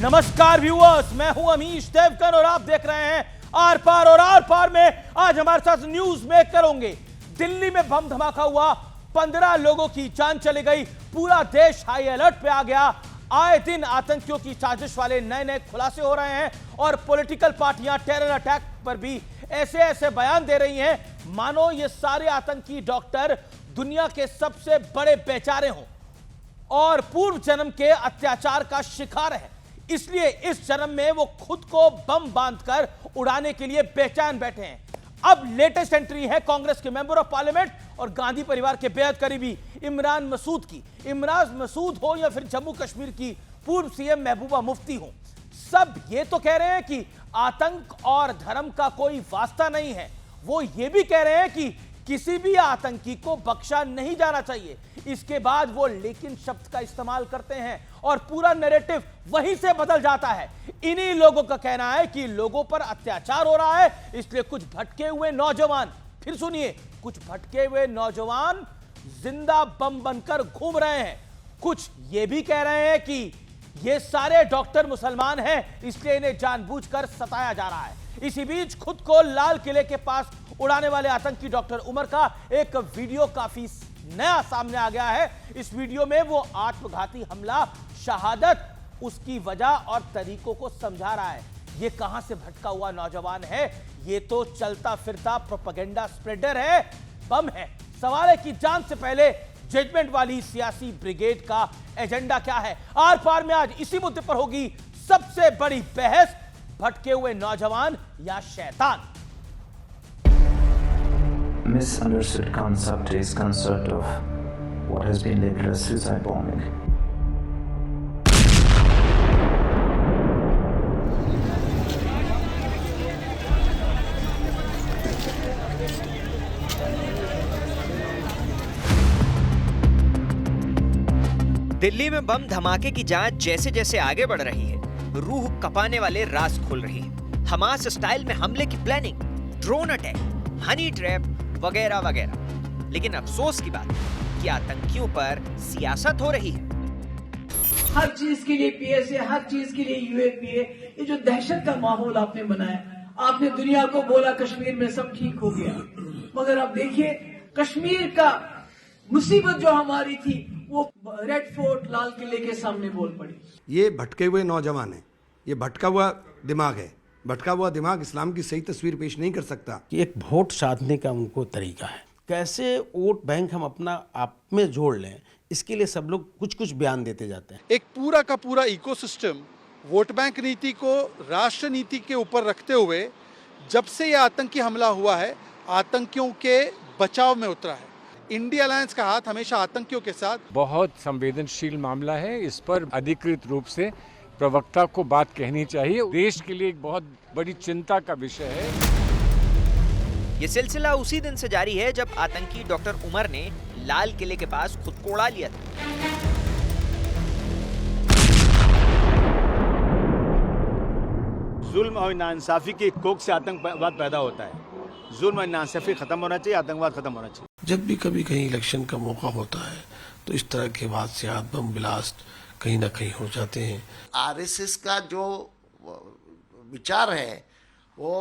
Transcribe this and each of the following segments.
नमस्कार व्यूअर्स, मैं हूं अमीश देवकर और आप देख रहे हैं आर पार। और आर पार में आज हमारे साथ न्यूज मेकर होंगे। दिल्ली में बम धमाका हुआ, 15 लोगों की जान चली गई, पूरा देश हाई अलर्ट पे आ गया। आए दिन आतंकियों की साजिश वाले नए नए खुलासे हो रहे हैं और पॉलिटिकल पार्टियां टेरर अटैक पर भी ऐसे ऐसे बयान दे रही हैं मानो ये सारे आतंकी डॉक्टर दुनिया के सबसे बड़े बेचारे हों और पूर्व जन्म के अत्याचार का शिकार है, इसलिए इस जन्म में वो खुद को बम बांधकर उड़ाने के लिए बेचैन बैठे हैं। अब लेटेस्ट एंट्री है कांग्रेस के मेंबर ऑफ पार्लियामेंट और गांधी परिवार के बेहद करीबी इमरान मसूद की। इमरान मसूद हो या फिर जम्मू कश्मीर की पूर्व सीएम महबूबा मुफ्ती हो, सब ये तो कह रहे हैं कि आतंक और धर्म का कोई वास्ता नहीं है। वो ये भी कह रहे हैं कि किसी भी आतंकी को बख्शा नहीं जाना चाहिए। इसके बाद वो लेकिन शब्द का इस्तेमाल करते हैं और पूरा नैरेटिव वहीं से बदल जाता है। इन्हीं लोगों का कहना है कि लोगों पर अत्याचार हो रहा है, इसलिए कुछ भटके हुए नौजवान, फिर सुनिए, कुछ भटके हुए नौजवान जिंदा बम बनकर घूम रहे हैं। कुछ ये भी कह रहे हैं कि ये सारे डॉक्टर मुसलमान हैं, इसलिए इन्हें जानबूझकर सताया जा रहा है। इसी बीच खुद को लाल किले के पास उड़ाने वाले आतंकी डॉक्टर उमर का एक वीडियो काफी नया सामने आ गया है। इस वीडियो में वो आत्मघाती हमला, शहादत, उसकी वजह और तरीकों को समझा रहा है। ये कहां से भटका हुआ नौजवान है? ये तो चलता फिरता प्रोपेगेंडा स्प्रेडर है, बम है। सवाल है कि जान से पहले जजमेंट वाली सियासी ब्रिगेड का एजेंडा क्या है? आर पार में आज इसी मुद्दे पर होगी सबसे बड़ी बहस, भटके हुए नौजवान या शैतान। Misunderstood concept is concept of what has been labeled as suicide bombing. Delhi में बम धमाके की जांच जैसे जैसे आगे बढ़ रही है, रूह कपाने वाले राज खुल रहे हैं। हमास स्टाइल में हमले की planning, drone attack, honey trap वगैरह वगैरह। लेकिन अफसोस की बात है कि आतंकियों पर सियासत हो रही है। हर चीज के लिए पीएसए, हर चीज के लिए यूएपीए। ये जो दहशत का माहौल आपने बनाया, आपने दुनिया को बोला कश्मीर में सब ठीक हो गया, मगर अब देखिए कश्मीर का मुसीबत जो हमारी थी वो रेड फोर्ट, लाल किले के सामने बोल पड़ी। ये भटके हुए नौजवान है, ये भटका हुआ दिमाग है। भटका हुआ दिमाग इस्लाम की सही तस्वीर पेश नहीं कर सकता। एक वोट साधने का उनको तरीका है, कैसे वोट बैंक हम अपना आप में जोड़ लें, इसके लिए सब लोग कुछ कुछ बयान देते जाते हैं। एक पूरा का पूरा इकोसिस्टम वोट बैंक नीति को राष्ट्र नीति के ऊपर रखते हुए जब से ये आतंकी हमला हुआ है, आतंकियों के बचाव में उतरा है। इंडिया अलायंस का हाथ हमेशा आतंकियों के साथ। बहुत संवेदनशील मामला है, इस पर अधिकृत रूप से प्रवक्ता को बात कहनी चाहिए। देश के लिए एक बहुत बड़ी चिंता का विषय है। ये सिलसिला उसी दिन से जारी है जब आतंकी डॉक्टर उमर ने लाल किले के पास खुद को उड़ा लिया था। जुल्म और नाइंसाफी की कोख से आतंकवाद पैदा होता है। जुल्म और नाइंसाफी खत्म होना चाहिए, आतंकवाद खत्म होना चाहिए। जब भी कभी कहीं इलेक्शन का मौका होता है तो इस तरह के वाक़यात, बम ब्लास्ट कहीं ना कहीं हो जाते हैं। आरएसएस का जो विचार है वो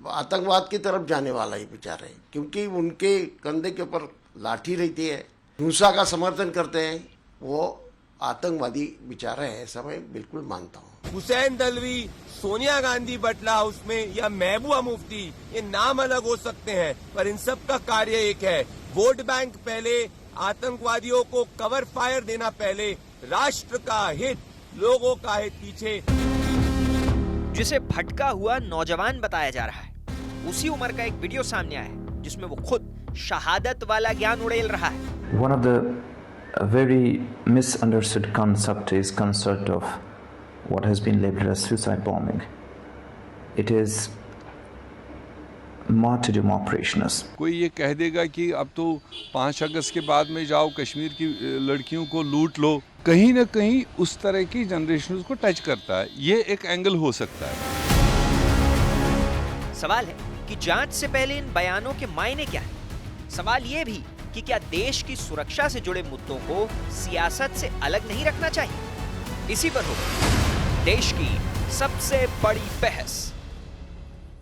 आतंकवाद की तरफ जाने वाला ही विचार है, क्योंकि उनके कंधे के ऊपर लाठी रहती है, हिंसा का समर्थन करते हैं, वो आतंकवादी विचार है, ऐसा मैं बिल्कुल मानता हूँ। हुसैन दलवी, सोनिया गांधी बटला हाउस में या महबूबा मुफ्ती, ये नाम अलग हो सकते हैं पर इन सब का कार्य एक है। वोट बैंक पहले, आतंकवादियों को कवर फायर देना पहले, राष्ट्र का हित, लोगों का हित पीछे। जिसे भटका हुआ नौजवान बताया जा रहा है, उसी उम्र का एक वीडियो सामने आया है जिसमें वो खुद शहादत वाला ज्ञान उड़ेल रहा है। One of the very misunderstood concept is concept of what has been labeled as suicide bombing. It is martyrdom operations. कोई ये कह देगा कि अब तो 5 अगस्त के बाद में जाओ कश्मीर की लड़कियों को लूट लो, कहीं ना कहीं उस तरह की जनरेशन को टच करता है। ये एक एंगल हो सकता है। सवाल है कि जांच से पहले इन बयानों के मायने क्या है। सवाल ये भी कि क्या देश की सुरक्षा से जुड़े मुद्दों को सियासत से अलग नहीं रखना चाहिए। इसी पर होगा देश की सबसे बड़ी बहस।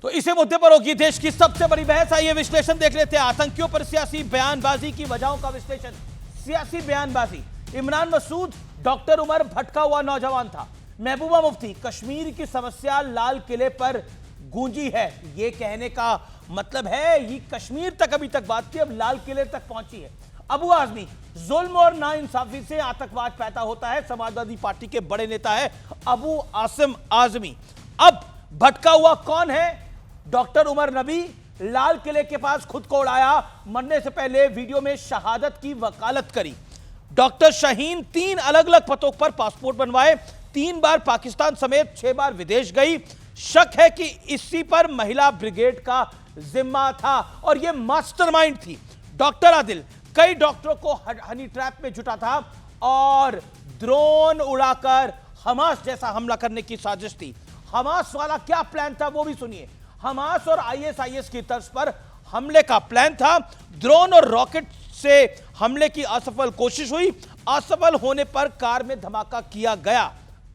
तो इसी मुद्दे पर होगी देश की सबसे बड़ी बहस। आइए विश्लेषण देख लेते हैं। आतंकियों पर सियासी बयानबाजी की वजहों का विश्लेषण। सियासी बयानबाजी। इमरान मसूद डॉक्टर उमर भटका हुआ नौजवान था। महबूबा मुफ्ती कश्मीर की समस्या लाल किले पर गूंजी है, यह कहने का मतलब है ये कश्मीर तक अभी तक बात थी, अब लाल किले तक पहुंची है। अबू आजमी जुल्म और नाइंसाफी से आतंकवाद पैदा होता है। समाजवादी पार्टी के बड़े नेता है अबू आसिम आजमी। अब भटका हुआ कौन है? डॉक्टर उमर नबी लाल किले के पास खुद को उड़ाया, मरने से पहले वीडियो में शहादत की वकालत करी। डॉक्टर शाहीन 3 अलग अलग पदों पर पासपोर्ट बनवाए, 3 बार पाकिस्तान समेत 6 बार विदेश गई। शक है कि इसी पर महिला ब्रिगेड का जिम्मा था और यह मास्टरमाइंड थी। डॉक्टर आदिल कई डॉक्टरों को हनी ट्रैप में जुटा था और ड्रोन उड़ाकर हमास जैसा हमला करने की साजिश थी। हमास वाला क्या प्लान था वो भी सुनिए। हमास और आईएसआईएस की तर्ज पर हमले का प्लान था। ड्रोन और रॉकेट से हमले की असफल कोशिश हुई। असफल होने पर कार में धमाका किया गया।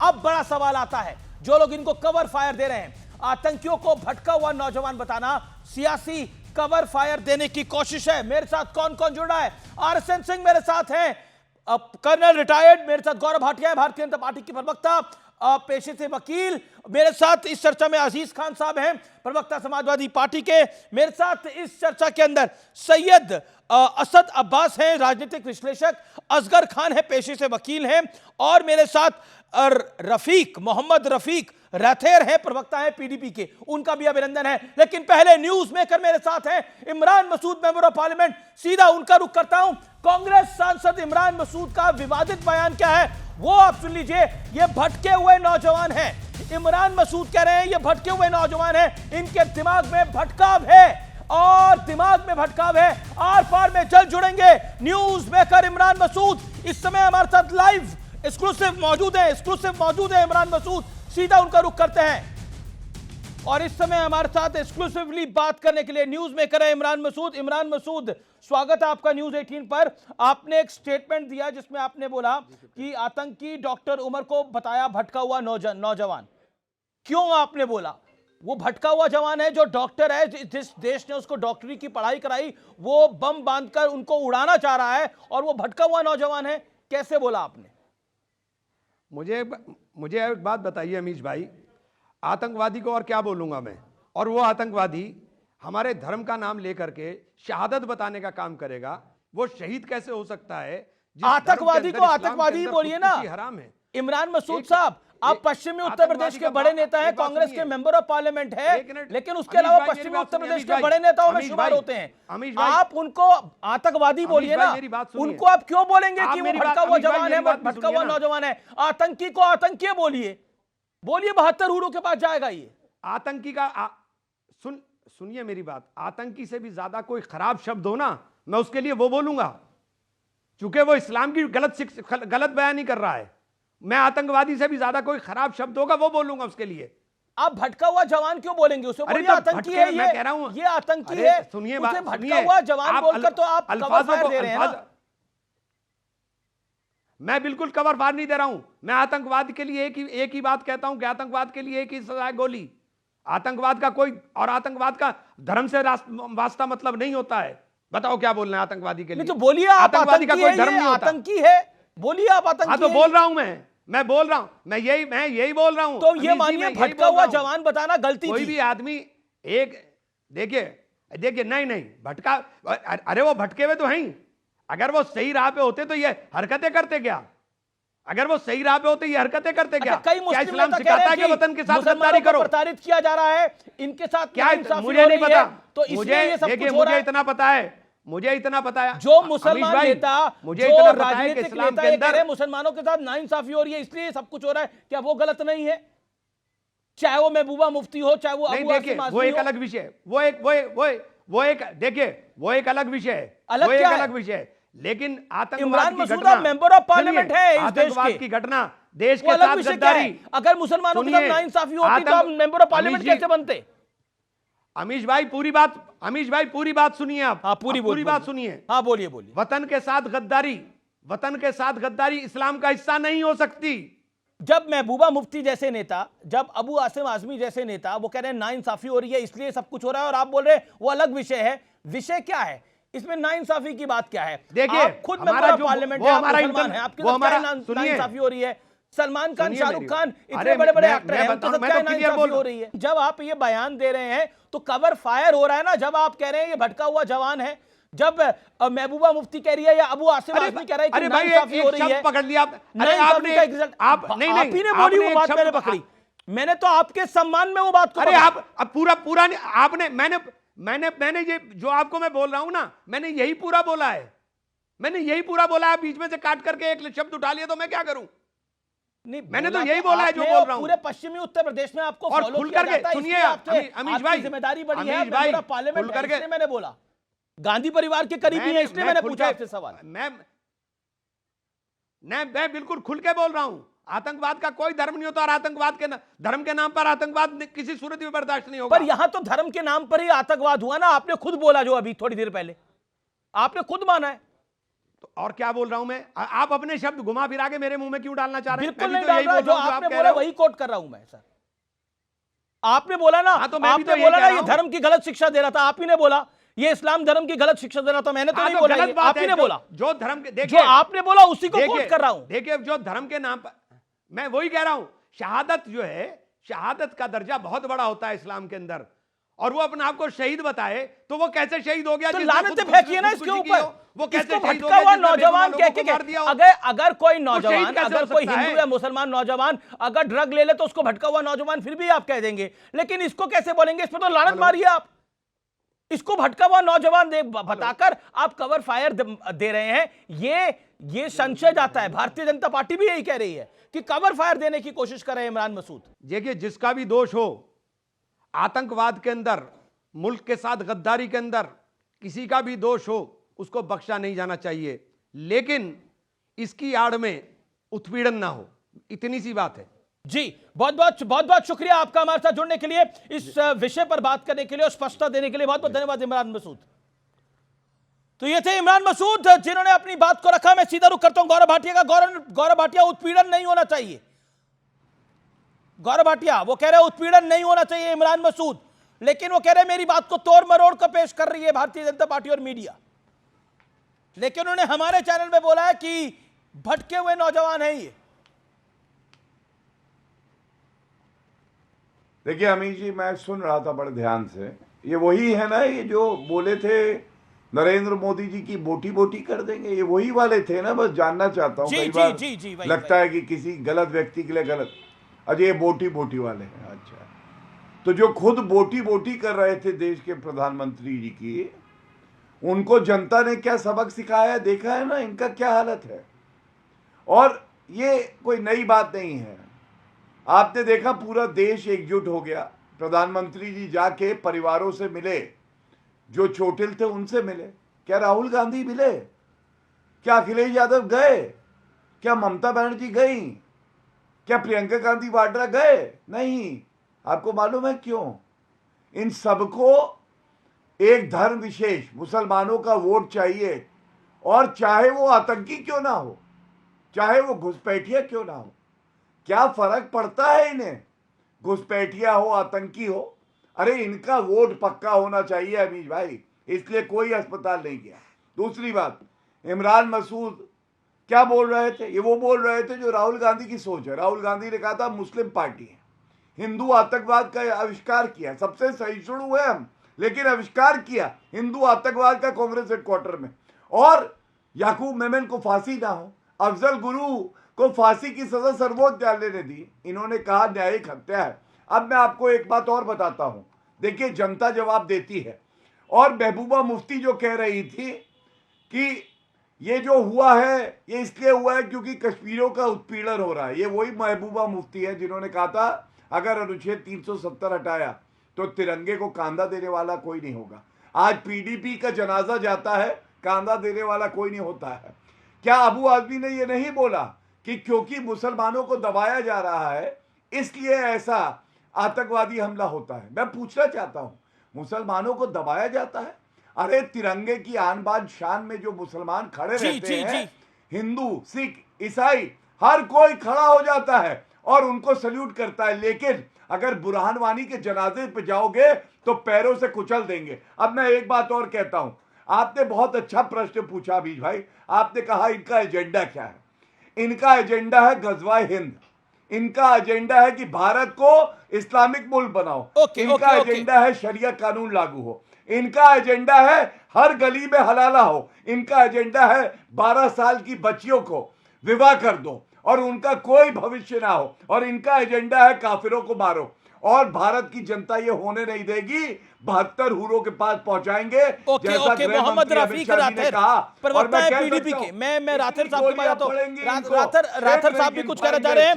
अब बड़ा सवाल आता है, जो लोग इनको कवर फायर दे रहे हैं, आतंकियों को भटका हुआ नौजवान बताना सियासी कवर फायर देने की कोशिश है। मेरे साथ कौन कौन जुड़ रहा है? आरएसएन सिंह मेरे साथ हैं, कर्नल रिटायर्ड। मेरे साथ गौरव भाटिया है, भारतीय जनता पार्टी के प्रवक्ता, पेशे से वकील। मेरे साथ इस चर्चा में अजीज खान साहब हैं, प्रवक्ता समाजवादी पार्टी के। मेरे साथ इस चर्चा के अंदर सैयद असद अब्बास हैं, राजनीतिक विश्लेषक। असगर खान है, पेशे से वकील हैं। और मेरे साथ रफीक मोहम्मद रफीक रथेर है, प्रवक्ता है पीडीपी के। उनका भी अभिनंदन है। लेकिन पहले न्यूज मेकर मेरे साथ हैं Imran Masood, member of parliament. सीधा उनका रुख करता हूं। कांग्रेस सांसद इमरान मसूद का विवादित बयान क्या है वो आप सुन लीजिए। ये भटके हुए नौजवान हैं। इमरान मसूद कह रहे हैं ये भटके हुए नौजवान हैं, इनके दिमाग में भटकाव है और दिमाग में भटकाव है। आर पार में जल्द जुड़ेंगे न्यूज मेकर इमरान मसूद। इस समय हमारे साथ लाइव एक्सक्लूसिव मौजूद है इमरान मसूद। सीधा उनका रुख करते हैं और इस समय हमारे साथ एक्सक्लूसिवली बात करने के लिए न्यूज मेकर है इमरान मसूद। इमरान मसूद, स्वागत है आपका न्यूज 18 पर। आपने एक स्टेटमेंट दिया जिसमें आपने बोला कि आतंकी डॉक्टर उमर को बताया भटका हुआ नौजवान। क्यों आपने बोला? वो भटका हुआ जवान है, जो डॉक्टर है, जिस देश ने उसको डॉक्टरी की पढ़ाई कराई, वो बम बांधकर उनको उड़ाना चाह रहा है और वो भटका हुआ नौजवान है। कैसे बोला आपने? मुझे एक बात बताइए अमीश भाई, आतंकवादी को और क्या बोलूंगा मैं? और वो आतंकवादी हमारे धर्म का नाम लेकर के शहादत बताने का काम करेगा, वो शहीद कैसे हो सकता है? आतंकवादी को आतंकवादी बोलिए ना। हराम है। इमरान मसूद साहब, आप पश्चिमी उत्तर प्रदेश के बड़े नेता हैं, कांग्रेस के मेंबर ऑफ पार्लियामेंट है, लेकिन उसके अलावा पश्चिमी उत्तर प्रदेश के बड़े नेताओं में शुमार होते हैं। आप उनको आतंकवादी बोलिए ना, उनको आप क्यों बोलेंगे कि वो भटका हुआ जवान है, भटका हुआ नौजवान है? आतंकी को आतंकी बोलिए। 72 हूरों के पास जाएगा ये। आतंकी का सुनिए मेरी बात, आतंकी से भी ज्यादा कोई खराब शब्द हो ना, मैं उसके लिए वो बोलूंगा, चूंकि वो इस्लाम की गलत बयान नहीं कर रहा है। मैं आतंकवादी से भी ज्यादा कोई खराब शब्द होगा वो बोलूंगा उसके लिए। आप भटका हुआ जवान क्यों बोलेंगे उसे? बोलिए आतंकी है ये, मैं कह रहा हूं ये आतंकी है। सुनिए उसे भटका हुआ जवान बोलकर तो आप कवर फायर दे रहे हैं ना। मैं बिल्कुल कवर फायर नहीं दे रहा हूं। मैं आतंकवाद के लिए एक ही बात कहता हूं कि आतंकवाद के लिए एक ही सजा है, गोली। आतंकवाद का कोई और आतंकवाद का धर्म से वास्ता मतलब नहीं होता है। बताओ क्या बोलना है आतंकवादी के लिए? तो बोलिए आप आतंकी का कोई धर्म नहीं होता। आतंकी है, बोलिए आप आतंकी। हाँ तो बोल रहा हूं मैं बोल रहा हूं, मैं यही बोल रहा हूं। तो ये मानिए भटका हुआ जवान बताना गलती थी। कोई भी आदमी एक देखिए नहीं भटका, अरे वो भटके हुए तो हैं। अगर वो सही राह पे होते तो ये हरकतें करते क्या? अगर वो सही राह पे होते ये हरकतें करते क्या? कई क्या इस्लाम सिखाता है कि वतन के साथ गद्दारी करो? प्रताड़ित किया जा रहा है, इनके साथ क्या? मुझे नहीं पता। तो मुझे इतना पता है, जो मुसलमान नेता, मुझे इतना पता है कि इस्लाम के अंदर मुसलमानों के साथ नाइंसाफी हो रही है, इसलिए सब कुछ हो रहा है। क्या वो गलत नहीं है? चाहे वो महबूबा मुफ्ती हो, चाहे वो अबू आसिम आजमी हो। वो एक अलग विषय है, वो एक अलग विषय है, अलग विषय है। लेकिन आतंकवाद की घटना, मेंबर ऑफ पार्लियामेंट है इस देश के, की घटना, देश के साथ गद्दारी। अगर मुसलमानों के साथ नाइंसाफी होती तो आप मेंबर ऑफ पार्लियामेंट कैसे बनते? अमीश भाई पूरी बात सुनिए आप। हाँ, पूरी बात सुनिए। हाँ बोलिए। वतन के साथ गद्दारी इस्लाम का हिस्सा नहीं हो सकती। जब महबूबा मुफ्ती जैसे नेता, जब अबू आसिम आजमी जैसे नेता वो कह रहे हैं नाइंसाफी हो रही है इसलिए सब कुछ हो रहा है, और आप बोल रहे हैं वो अलग विषय है, विषय क्या है इसमें? नाइंसाफी की बात क्या है? देखिए, आप खुद मेंबर ऑफ पार्लियामेंट है, आप मुसलमान हैं, आपके साथ क्या नाइंसाफी हो रही है? सलमान खान, शाहरुख खान, इतने बड़े बड़े एक्टर हैं, उनके साथ क्या नाइंसाफी हो रही है? जब आप ये बयान दे रहे हैं तो कवर फायर हो रहा है ना, जब आप कह रहे हैं ये भटका हुआ जवान है, जब महबूबा मुफ्ती कह रही है या अबू आसिम आजमी कह रहा है कि नाइंसाफी हो रही है, पकड़ लिया नाइंसाफी का एग्जैक्ट आप ही ने बोली वो बात, मैंने पकड़ी, मैंने तो आपके सम्मान में वो बात को, अरे आप अब पूरा आपने मैंने ये जो आपको मैं बोल रहा हूं ना, मैंने यही पूरा बोला है, मैंने यही पूरा बोला है, बीच में से काट करके एक शब्द उठा लिया तो मैं क्या करूं? नहीं, मैंने तो यही बोला है जो बोल रहा हूं। पूरे पश्चिमी उत्तर प्रदेश में आपको और फॉलो खुल किया करके जाता है, सुनिए अमीश भाई, जिम्मेदारी बड़ी है, मेरा पार्लियामेंट है, इसलिए मैंने बोला गांधी परिवार के करीबी है, इसलिए मैंने पूछा आपसे सवाल। मैं बिल्कुल खुल के बोल रहा हूं, आतंकवाद का कोई धर्म नहीं होता, और आतंकवाद के धर्म के नाम पर आतंकवाद किसी सूरत में बर्दाश्त नहीं होगा। पर यहां तो धर्म के नाम पर ही आतंकवाद हुआ ना, आपने खुद बोला, जो अभी थोड़ी देर पहले आपने खुद माना है। तो और क्या बोल रहा हूं मैं? आप अपने शब्द घुमा फिरा के मेरे मुंह में क्यों डालना चाह रहे हैं? बिल्कुल नहीं डाल रहा, जो आपने बोला वही कोट कर रहा हूं मैं सर। आपने बोला ना, तो मैं आपने बोला ना ये धर्म की गलत शिक्षा दे रहा था, आप ही ने बोला ये इस्लाम धर्म की गलत शिक्षा दे रहा था, मैंने तो नहीं बोला, आप ही ने बोला। जो धर्म के, देखिए, जो आपने बोला उसी को कोट कर रहा हूं। देखिए, जो धर्म के नाम पर, मैं वही कह रहा हूं, शहादत जो है, शहादत का दर्जा बहुत बड़ा होता है इस्लाम के अंदर, और वो अपने आप को शहीद बताए तो वो कैसे शहीद हो गया? तो लानतें फेंकिए ना इसके ऊपर, वो कैसे भटका हुआ नौजवान अगर कोई नौजवान, अगर कोई हिंदू या मुसलमान नौजवान अगर ड्रग ले ले तो उसको भटका हुआ नौजवान फिर भी आप कह देंगे, लेकिन इसको कैसे बोलेंगे? इस पर तो लानत मारिए आप, इसको भटका हुआ नौजवान बताकर आप कवर फायर दे रहे हैं। ये संशय जाता है, भारतीय जनता पार्टी भी यही कह रही है कि कवर फायर देने की कोशिश कर रहे हैं इमरान मसूद। देखिए, जिसका भी दोष हो, आतंकवाद के अंदर, मुल्क के साथ गद्दारी के अंदर किसी का भी दोष हो, उसको बख्शा नहीं जाना चाहिए, लेकिन इसकी आड़ में उत्पीड़न ना हो, इतनी सी बात है। जी, बहुत बहुत शुक्रिया आपका हमारे साथ जुड़ने के लिए, इस विषय पर बात करने के लिए और स्पष्टता देने के लिए बहुत बहुत धन्यवाद इमरान मसूद। तो ये थे इमरान मसूद जिन्होंने अपनी बात को रखा। मैं सीधा रुख करता हूं गौरव भाटिया का। गौरव भाटिया, उत्पीड़न नहीं होना चाहिए, गौरव भाटिया वो कह रहे हैं उत्पीड़न नहीं होना चाहिए इमरान मसूद, लेकिन वो कह रहे हैं मेरी बात को तोड़ मरोड़ कर पेश कर रही है भारतीय जनता पार्टी और मीडिया, लेकिन उन्होंने हमारे चैनल में बोला है कि भटके हुए नौजवान हैं ये। देखिए अमीश जी, मैं सुन रहा था बड़े ध्यान से, ये वही है ना, ये जो बोले थे नरेंद्र मोदी जी की बोटी बोटी कर देंगे, ये वही वाले थे ना? बस जानना चाहता हूँ, कई बार लगता है कि किसी गलत व्यक्ति के लिए गलत, अजय ये बोटी बोटी वाले हैं। अच्छा, तो जो खुद बोटी बोटी कर रहे थे देश के प्रधानमंत्री जी की, उनको जनता ने क्या सबक सिखाया, देखा है ना इनका क्या हालत है। और ये कोई नई बात नहीं है, आपने देखा पूरा देश एकजुट हो गया, प्रधानमंत्री जी जाके परिवारों से मिले, जो चोटिल थे उनसे मिले। क्या राहुल गांधी मिले? क्या अखिलेश यादव गए? क्या ममता बनर्जी गई? क्या प्रियंका गांधी वाड्रा गए? नहीं। आपको मालूम है क्यों? इन सबको एक धर्म विशेष मुसलमानों का वोट चाहिए, और चाहे वो आतंकी क्यों ना हो, चाहे वो घुसपैठिया क्यों ना हो, क्या फर्क पड़ता है इन्हें? घुसपैठिया हो, आतंकी हो, अरे इनका वोट पक्का होना चाहिए अमीश भाई, इसलिए कोई अस्पताल नहीं गया। दूसरी बात, इमरान मसूद क्या बोल रहे थे? ये वो बोल रहे थे जो राहुल गांधी की सोच है। राहुल गांधी ने कहा था मुस्लिम पार्टी है, हिंदू आतंकवाद का आविष्कार किया, सबसे सहिष्णु हुए हम, लेकिन आविष्कार किया हिंदू आतंकवाद का कांग्रेस हेडक्वार्टर में, और याकूब मेमन को फांसी ना हो, अफजल गुरु को फांसी की सजा सर्वोच्च न्यायालय ने दी, इन्होंने कहा न्यायिक हत्या है। अब मैं आपको एक बात और बताता हूं, देखिए जनता जवाब देती है। और महबूबा मुफ्ती जो कह रही थी कि ये जो हुआ है ये इसलिए हुआ है क्योंकि कश्मीरियों का उत्पीड़न हो रहा है, ये वही महबूबा मुफ्ती है जिन्होंने कहा था अगर अनुच्छेद 370 हटाया तो तिरंगे को कांधा देने वाला कोई नहीं होगा। आज पीडीपी का जनाजा जाता है, कांधा देने वाला कोई नहीं होता है। क्या अबू आजमी ने ये नहीं बोला कि क्योंकि मुसलमानों को दबाया जा रहा है इसलिए ऐसा आतंकवादी हमला होता है? मैं पूछना चाहता हूं, मुसलमानों को दबाया जाता है? अरे तिरंगे की आन बान शान में जो मुसलमान खड़े रहते हैं, हिंदू, सिख, ईसाई, हर कोई खड़ा हो जाता है और उनको सल्यूट करता है, लेकिन अगर बुरहान वानी के जनाजे पे जाओगे तो पैरों से कुचल देंगे। अब मैं एक बात और कहता हूं, आपने बहुत अच्छा प्रश्न पूछा अमीश भाई। आपने कहा इनका एजेंडा क्या है। इनका एजेंडा है गजवा हिंद, इनका एजेंडा है कि भारत को इस्लामिक मुल्क बनाओ, इनका एजेंडा है शरिया कानून लागू हो, इनका एजेंडा है हर गली में हलाला हो, इनका एजेंडा है 12 साल की बच्चियों को विवाह कर दो और उनका कोई भविष्य ना हो, और इनका एजेंडा है काफिरों को मारो। और भारत की जनता ये होने नहीं देगी, 72 हूरों के पास पहुंचाएंगे। ओके मोहम्मद रफीक राठौर प्रवक्ता है पीडीपी के। मैं राठौर साहब के पास राठौर साहब भी कुछ कहना चाह रहे हैं।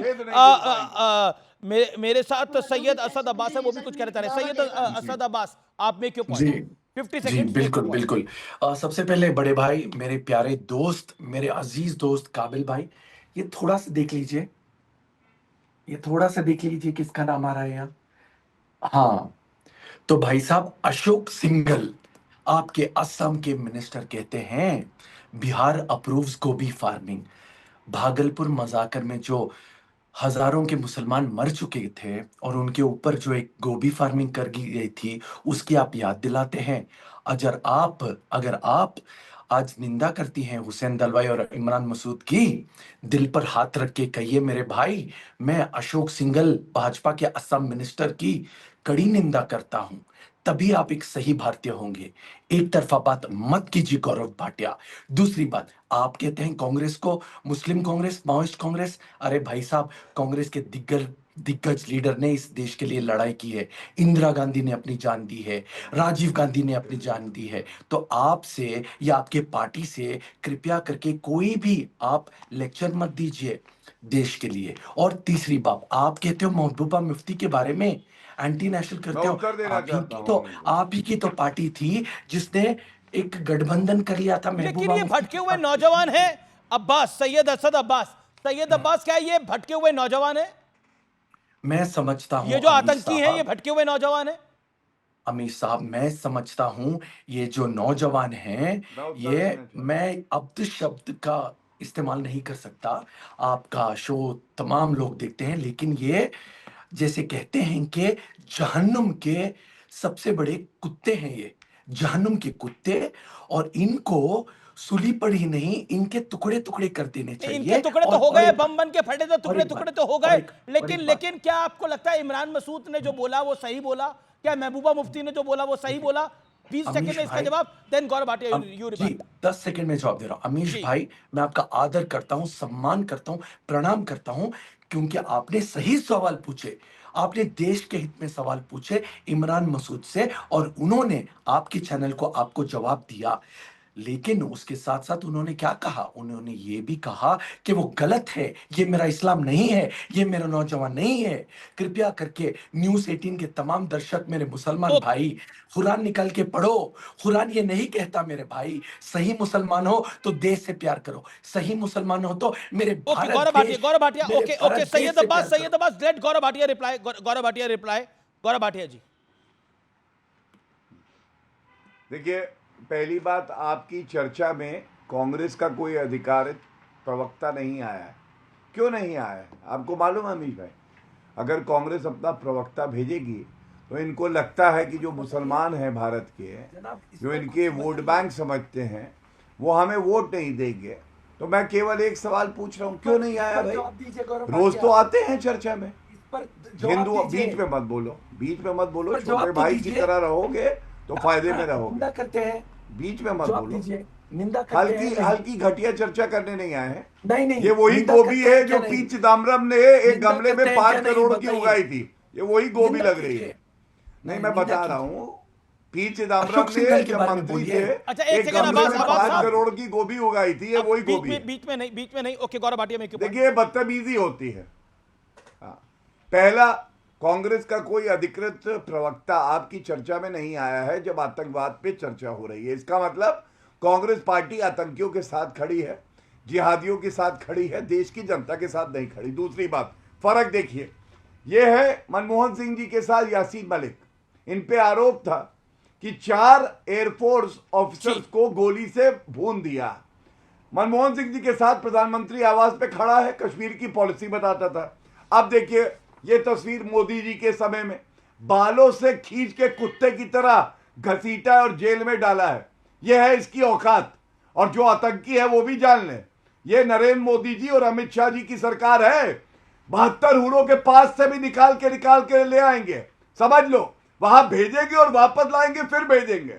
मेरे साथ सैयद असद अब्बास है, वो भी कुछ कहना चाह रहे हैं। सैयद असद अब्बास, आप में क्यों पॉइंट? 50 सेकंड। बिल्कुल बिल्कुल। सबसे पहले बड़े भाई, मेरे प्यारे दोस्त, मेरे अजीज दोस्त काबिल भाई, ये थोड़ा सा देख लीजिए, ये थोड़ा सा देख लीजिए किसका नाम आ रहा है यहाँ। हाँ, तो भाई साहब अशोक सिंघल आपके असम के मिनिस्टर कहते हैं बिहार अप्रूव्स गोभी फार्मिंग। भागलपुर मजाकर में जो हजारों के मुसलमान मर चुके थे और उनके ऊपर जो एक गोभी फार्मिंग कर गई थी, उसकी आप याद दिलाते हैं। अगर आप आज निंदा करती हैं हुसैन दलवाई और इमरान मसूद की, दिल पर हाथ रख के कहिए मेरे भाई, मैं अशोक सिंघल भाजपा के असम मिनिस्टर की कड़ी निंदा करता हूं, तभी आप एक सही भारतीय होंगे। एक तरफा बात मत कीजिए गौरव भाटिया। दूसरी बात, आप कहते हैं कांग्रेस को मुस्लिम कांग्रेस, माओइस्ट कांग्रेस। अरे भाई साहब, कांग्रेस के दिग्गज लीडर ने इस देश के लिए लड़ाई की है। इंदिरा गांधी ने अपनी जान दी है, राजीव गांधी ने अपनी जान दी है। तो आपसे या आपके पार्टी से कृपया करके कोई भी आप लेक्चर मत दीजिए देश के लिए। और तीसरी बात, आप कहते हो महबूबा मुफ्ती के बारे में एंटी नेशनल करते हो। आप ही की तो पार्टी थी जिसने एक गठबंधन कर लिया था। लेकिन ये भटके हुए नौजवान है अब्बास, सैयद असद अब्बास, सैयद अब्बास, क्या ये भटके हुए नौजवान है? मैं समझता हूं ये जो आतंकी हैं ये भटके हुए नौजवान है। अमीर साहब, मैं समझता हूं ये जो नौजवान हैं, ये मैं अब्द शब्द का इस्तेमाल नहीं कर सकता। आपका शो तमाम लोग देखते हैं, लेकिन ये जैसे कहते हैं कि जहन्नुम के सबसे बड़े कुत्ते हैं, ये जहन्नुम के कुत्ते, और इनको सुली पड़ी नहीं, इनके टुकड़े टुकड़े कर देने चाहिए। इनके टुकड़े तो हो गए, बम बन के फटे तो टुकड़े टुकड़े तो हो गए। लेकिन क्या आपको लगता है इमरान मसूद ने जो बोला वो सही बोला? क्या महबूबा मुफ्ती ने जो बोला वो सही बोला? 20 सेकंड में इसका जवाब, then Gaurav Bhatia you reply. 10 second में जवाब दे रहा हूं। अमीश भाई, मैं आपका आदर करता हूं, सम्मान करता हूं, प्रणाम करता हूं, क्योंकि आपने सही सवाल पूछे। आपने देश के हित में सवाल पूछे इमरान मसूद से, और उन्होंने आपके चैनल को आपको जवाब दिया। लेकिन उसके साथ साथ उन्होंने क्या कहा? उन्होंने ये भी कहा कि वो गलत है, ये मेरा इस्लाम नहीं है, ये मेरा नौजवान नहीं है। कृपया करके न्यूज़ 18 के तमाम दर्शक, मेरे मुसलमान भाई, कुरान निकाल के पढ़ो। कुरान ये नहीं कहता मेरे भाई, सही मुसलमान हो तो देश से प्यार करो, सही मुसलमान हो तो मेरे Bharat Gaurav Bhatia okay Syed Abbas late Gaurav Bhatia reply. Gaurav Bhatia जी। देखिए, पहली बात, आपकी चर्चा में कांग्रेस का कोई अधिकारित प्रवक्ता नहीं आया है। क्यों नहीं आया है आपको मालूम है अमीश भाई? अगर कांग्रेस अपना प्रवक्ता भेजेगी तो इनको लगता है कि जो मुसलमान हैं भारत के, जो इनके वोट बैंक समझते हैं, वो हमें वोट नहीं देंगे। तो मैं केवल एक सवाल पूछ रहा हूँ, क्यों नहीं आया भाई? रोज तो आते हैं चर्चा में। हिंदू, बीच में मत बोलो, छोटे भाई की तरह रहोगे तो फायदे में रहोगे। करते हैं, बीच में मत बोलो, निंदा हल्की घटिया चर्चा करने नहीं आए हैं। नहीं, ये वही गोभी है जो पी चिदम्बरम ने एक गमले में 5 करोड़ की उगाई थी। ये वही गोभी लग रही है। नहीं, मैं बता रहा हूँ, पी चिदम्बरम ने जब मंत्री थे, एक गमले में 5 करोड़ की गोभी उगाई थी। ये वही गोभी। बीच में नहीं। ओके गौरव भाटिया में देखिए, बदतमीजी होती है। पहला, कांग्रेस का कोई अधिकृत प्रवक्ता आपकी चर्चा में नहीं आया है जब आतंकवाद पे चर्चा हो रही है। इसका मतलब कांग्रेस पार्टी आतंकियों के साथ खड़ी है, जिहादियों के साथ खड़ी है, देश की जनता के साथ नहीं खड़ी। दूसरी बात, फर्क देखिए, यह है मनमोहन सिंह जी के साथ यासीन मलिक। इन पे आरोप था कि 4 एयरफोर्स ऑफिसर्स को गोली से भून दिया। मनमोहन सिंह जी के साथ प्रधानमंत्री आवास पे खड़ा है, कश्मीर की पॉलिसी बताता था। अब देखिए ये तस्वीर मोदी जी के समय में, बालों से खींच के कुत्ते की तरह घसीटा और जेल में डाला है। यह है इसकी औकात। और जो आतंकी है वो भी जान ले, ये नरेंद्र मोदी जी और अमित शाह जी की सरकार है। 72 हुरों के पास से भी निकाल के ले आएंगे, समझ लो, वहां भेजेंगे और वापस लाएंगे, फिर भेजेंगे।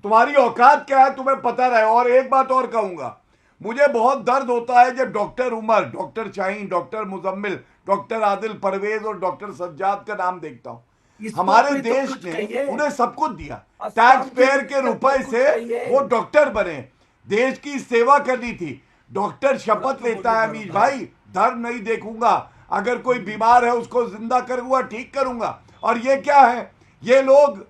तुम्हारी औकात क्या है तुम्हें पता रहे। और एक बात और कहूंगा, मुझे बहुत दर्द होता है जब doctor Umar, doctor Shaheen, doctor Muzammil, doctor Adil Parvez और डॉक्टर सज्जाद का नाम देखता हूं। हमारे देश ने उन्हें सब कुछ दिया, टैक्स पेयर के रुपए से वो डॉक्टर बने, देश की सेवा करनी थी। डॉक्टर शपथ लेता है अमीश भाई, धर्म नहीं देखूंगा, अगर कोई बीमार है उसको जिंदा करूंगा, ठीक करूंगा। और ये क्या है, ये लोग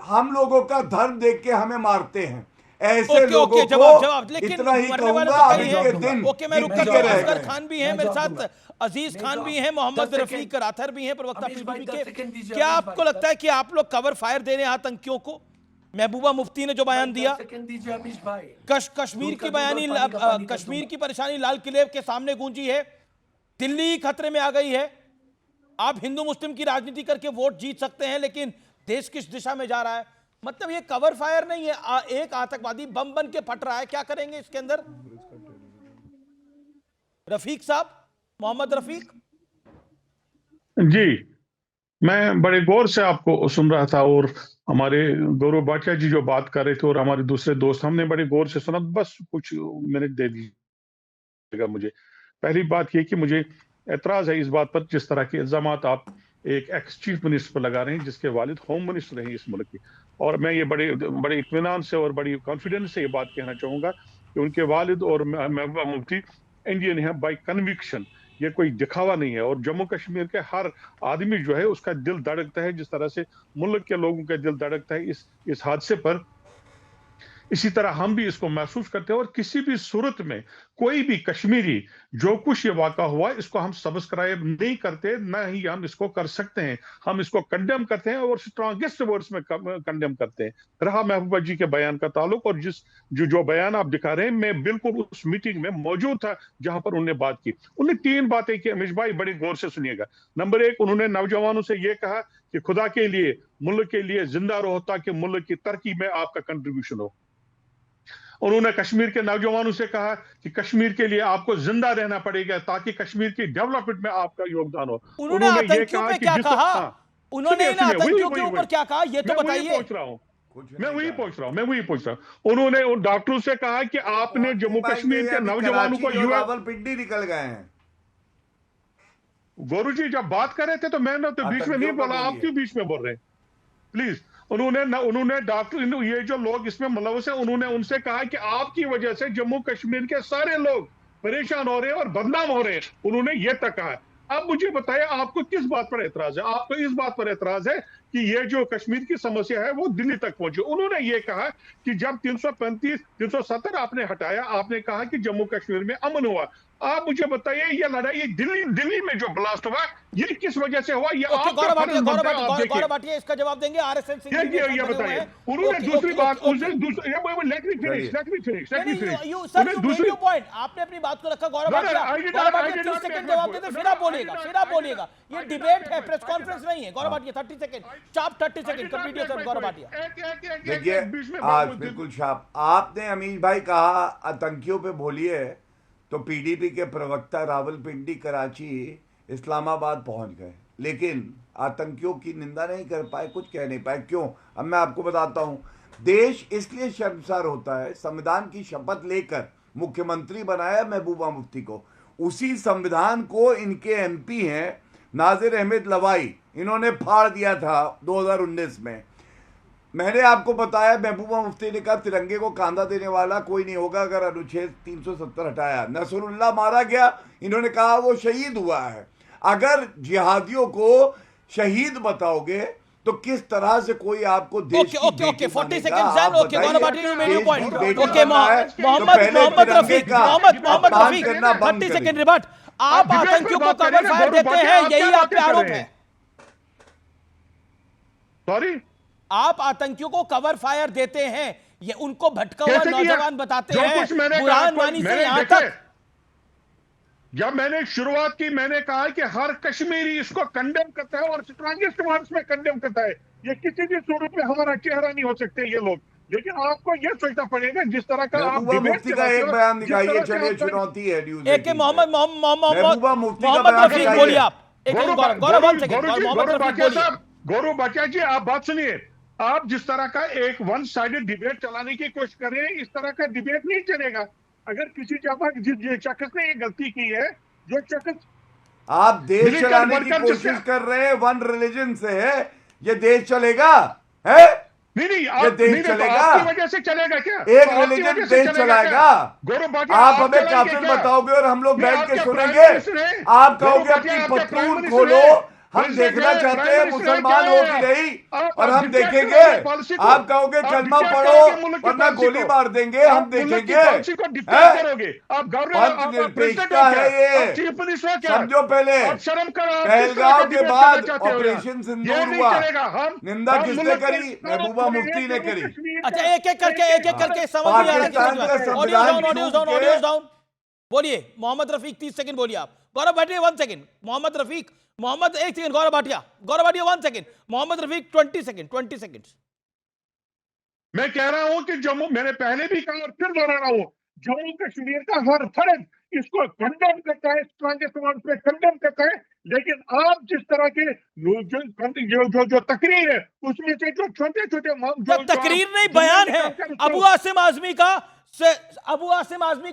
हम लोगों का धर्म देख के हमें मारते हैं। ऐसे लोगों को इतना ही कहूंगा, अभी के दिन मैं रुक कर असगर खान भी हैं मेरे साथ, अजीज खान भी हैं, मोहम्मद रफीक राथर भी हैं, प्रवक्ता पीडीपी के। क्या आपको लगता है कि आप लोग कवर फायर दे रहे हैं आतंकियों को? महबूबा मुफ्ती ने जो बयान दिया, कश्मीर की बयानी, कश्मीर की परेशानी लाल किले के सामने गूंजी है, दिल्ली खतरे में आ गई है। आप हिंदू मुस्लिम की राजनीति करके वोट जीत सकते हैं, लेकिन देश किस दिशा में जा रहा है? मतलब ये कवर फायर नहीं है, एक आतंकवादी बम बन के फट रहा है। क्या करेंगे इसके अंदर? रफीक साहब, मोहम्मद रफीक जी, मैं बड़े गौर से आपको सुन रहा था और हमारे गौरव भाटिया जी जो बात कर रहे थे और हमारे दूसरे दोस्त, हमने बड़े गौर से सुना। बस कुछ मिनट दे दीजिएगा मुझे। पहली बात ये कि मुझे एतराज है इस बात पर जिस तरह के इल्जामात आप एक एक्स चीफ मिनिस्टर पर लगा रहे हैं, जिसके वालिद होम मिनिस्टर रहे इस मुल्क की। और मैं ये बड़े इत्मीनान से और बड़ी कॉन्फिडेंस से ये बात कहना चाहूंगा कि उनके वालिद और महबूबा मुफ्ती इंडियन है बाय कन्विक्शन, ये कोई दिखावा नहीं है। और जम्मू कश्मीर के हर आदमी जो है उसका दिल धड़कता है, जिस तरह से मुल्क के लोगों का दिल धड़कता है इस हादसे पर, इसी तरह हम भी इसको महसूस करते हैं। और किसी भी सूरत में कोई भी कश्मीरी, जो कुछ ये वाक़ा हुआ, इसको हम सब्सक्राइब नहीं करते, ना ही हम इसको कर सकते हैं। हम इसको कंडेम करते हैं और स्ट्रॉन्गेस्ट वर्ड्स में कंडेम करते हैं। रहा महबूबा जी के बयान का ताल्लुक, और जो बयान आप दिखा रहे हैं, मैं बिल्कुल उस मीटिंग में मौजूद था जहां पर उन्होंने बात की। उन्होंने 3 बातें की अमीश भाई, बड़ी गौर से सुनिएगा। नंबर 1, उन्होंने नौजवानों से ये कहा कि खुदा के लिए, मुल्क के लिए जिंदा रहो ताकि मुल्क की तरक्की में आपका कंट्रीब्यूशन हो। उन्होंने कश्मीर के नौजवानों से कहा कि कश्मीर के लिए आपको जिंदा रहना पड़ेगा ताकि कश्मीर की डेवलपमेंट में आपका योगदान हो। उन्होंने आतंकियों पे क्या कहा? उन्होंने इन आतंकियों के ऊपर क्या कहा, ये तो बताइए। मैं वही पूछ रहा हूं। उन्होंने उन डॉक्टरों से कहा कि आपने जम्मू कश्मीर के नौजवानों को रावलपिंडी निकल गए हैं। गौरू जी जब बात कर रहे थे तो मैंने तो बीच में नहीं बोला, आप क्यों बीच में बोल रहे हैं? प्लीज। उन्होंने डॉक्टर, ये जो लोग इसमें मुलव्वस हैं, उन्होंने उनसे कहा कि आपकी वजह से जम्मू कश्मीर के सारे लोग परेशान हो रहे हैं और बदनाम हो रहे हैं। उन्होंने ये तक कहा। अब मुझे बताइए आपको किस बात पर एतराज है? आपको इस बात पर एतराज है कि ये जो कश्मीर की समस्या है वो दिल्ली तक पहुंची। उन्होंने ये कहा कि जब 335, 370 आपने हटाया, आपने कहा कि जम्मू कश्मीर में अमन हुआ। आप मुझे बताइए ये लड़ाई दिल्ली में जो ब्लास्ट हुआ ये किस वजह से हुआ? ये गौरव भाटिया इसका जवाब देंगे। आरएसएस ये बताइए। उन्होंने दूसरी बात, दूसरी पॉइंट आपने अपनी बात को रखा। गौरव भाटिया 30 सेकंड जवाब देते, फिर आप बोलेगा। ये डिबेट है, प्रेस कॉन्फ्रेंस नहीं है। गौरव भाटिया 30 सेकंड, चाप 30 second complete your turn. Gaurav Bhatia देखिए, आज बिल्कुल शाप आपने अमीश भाई कहा आतंकियों पे बोलिए, तो पीडीपी के प्रवक्ता रावलपिंडी, कराची, इस्लामाबाद पहुंच गए, लेकिन आतंकियों की निंदा नहीं कर पाए, कुछ कह नहीं पाए। क्यों? अब मैं आपको बताता हूं। देश इसलिए शर्मसार होता है, संविधान की शपथ लेकर मुख्यमंत्री बनाया महबूबा मुफ्ती को, उसी संविधान को इनके एमपी हैं नाजिर अहमद लवाई, इन्होंने फाड़ दिया था 2019 में। मैंने आपको बताया, महबूबा मुफ्ती ने कहा तिरंगे को कांधा देने वाला कोई नहीं होगा अगर अनुच्छेद 370 हटाया। नसरुल्लाह मारा गया, इन्होंने कहा वो शहीद हुआ है। अगर जिहादियों को शहीद बताओगे तो किस तरह से कोई आपको देश okay 40 seconds okay Gaurav Bhatia made your point. Okay Mohammad Rafiq 30 second rebut. आप आतंकियों को कवर फायर देते हैं, यही आप पे आरोप है। सॉरी, आप आतंकियों को कवर फायर देते हैं, ये उनको भटका हुआ नौजवान बताते हैं बुरहान वानी से यहां तक। जब मैंने शुरुआत की मैंने कहा कि हर कश्मीरी इसको कंडेम करता है और स्ट्रांगेस्ट वर्ड्स में कंडेम करता है। ये किसी भी स्वरूप में हमारा चेहरा नहीं हो सकते ये लोग, लेकिन आपको ये सोचना पड़ेगा जिस तरह का आप मुफ्ती का एक बयान दिखाइए, चलिए चुनौती है न्यूज़ एक मोहम्मद मुफ्ती का बयान रफीक बोलिए आप। गौरव बाटिया जी आप बात सुनिए, आप जिस तरह का एक वन साइडेड डिबेट चलाने की कोशिश कर रहे हैं, इस तरह का डिबेट नहीं चलेगा। अगर किसी शख्स ने ये गलती की है, जो शख्स आप देश चलाने की कोशिश कर रहे हैं, वन रिलीजन से है, ये देश चलेगा है? नहीं ये देश चलेगा? आपकी वजह से चलेगा क्या? एक रिलीजन देश चलाएगा? आप हमें काफिर बताओगे और हम लोग बैठ के सुनेंगे? आप कहोगे अपनी पतलून खोलो, हम देखना चाहते हैं मुसलमान हो कि नहीं और हम देखेंगे। आप कहोगे कलमा पढ़ो वरना गोली मार देंगे, हम देखेंगे। निरपेक्षता है ये, समझो। पहले पहलगांव के बाद ऑपरेशन सिंदूर हुआ, निंदा किसने करी? महबूबा मुफ्ती ने करी। अच्छा एक एक करके समझ नहीं आ रहा। ऑडियो डाउन बोलिए। मोहम्मद रफीक 30 सेकंड बोलिए आप। Gaurav Bhatia 1 second. Mohammad Rafiq, Mohammad 1 second. Gaurav Bhatia 1 second. Mohammad Rafiq 20 second. मैं कह रहा हूं कि जम्मू, मैंने पहले भी कहा और फिर दोहरा रहा हूं, जम्मू कश्मीर का हर फर्द इसको कंडेम करता है, स्ट्रांगेस्ट वर्ड्स में कंडेम करता है। लेकिन आप जिस तरह के जो तकरीर है उसमें से जो छोटे तकरीर नहीं बयान है अबू आसिम आजमी का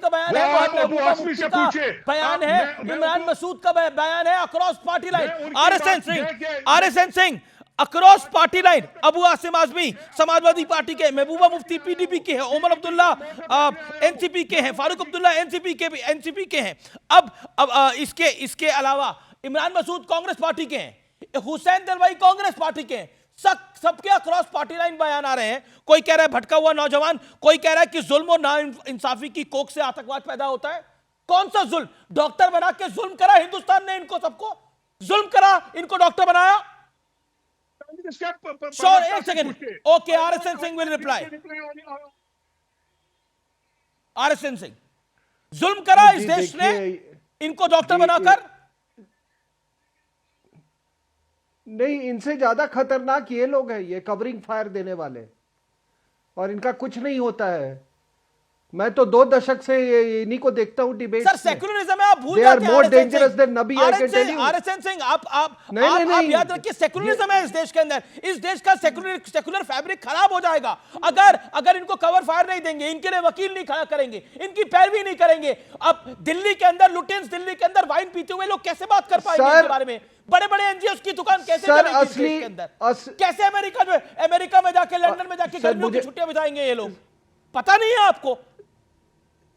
बयान है, अबू आसिम से पूछिए बयान है, इमरान मसूद का बयान है across party line. RSN Singh across party line, Abu Asim Azmi Samajwadi party के, महबूबा मुफ्ती पीडीपी के हैं, ओमर अब्दुल्ला एनसीपी के हैं, फारूक अब्दुल्ला एनसीपी के हैं। अब इसके अलावा इमरान मसूद कांग्रेस पार्टी के हैं, हुसैन दलवाई कांग्रेस पार्टी के हैं। सबके अक्रॉस पार्टी लाइन बयान आ रहे हैं। कोई कह रहा है भटका हुआ नौजवान, कोई कह रहा है कि जुल्म और नाइंसाफी की कोख से आतंकवाद पैदा होता है। कौन सा जुल्म? डॉक्टर बना के जुल्म करा हिंदुस्तान ने, इनको सबको जुल्म करा, इनको डॉक्टर बनाया। एक second, okay, RSN Singh will reply. RSN Singh, जुल्म करा इस देश ने इनको डॉक्टर बनाकर? नहीं, इनसे ज्यादा खतरनाक ये लोग हैं, ये कवरिंग फायर देने वाले, और इनका कुछ नहीं होता है। मैं तो 2 दशक से इन्हीं को देखता हूं डिबेट। सर सेक्युलरिज्म है, आप भूल जाते हैं। मोर dangerous than Nabi, I can tell you. RSN Singh, आप याद रखिए, सेक्युलरिज्म है इस देश के अंदर। इस देश का सेक्युलर फैब्रिक खराब हो जाएगा अगर इनको कवर फायर नहीं देंगे, इनके लिए वकील नहीं खड़ा करेंगे, इनकी पैरवी नहीं करेंगे। अब दिल्ली के अंदर लुटेंस, दिल्ली के अंदर वाइन पीते हुए लोग कैसे बात कर पाएंगे इसके बारे में? बड़े एनजीओ की दुकान कैसे चलेगी के अंदर? कैसे अमेरिका में जाके, लंदन में जाके गर्मियों की छुट्टियां बिताएंगे ये लोग? पता नहीं है आपको?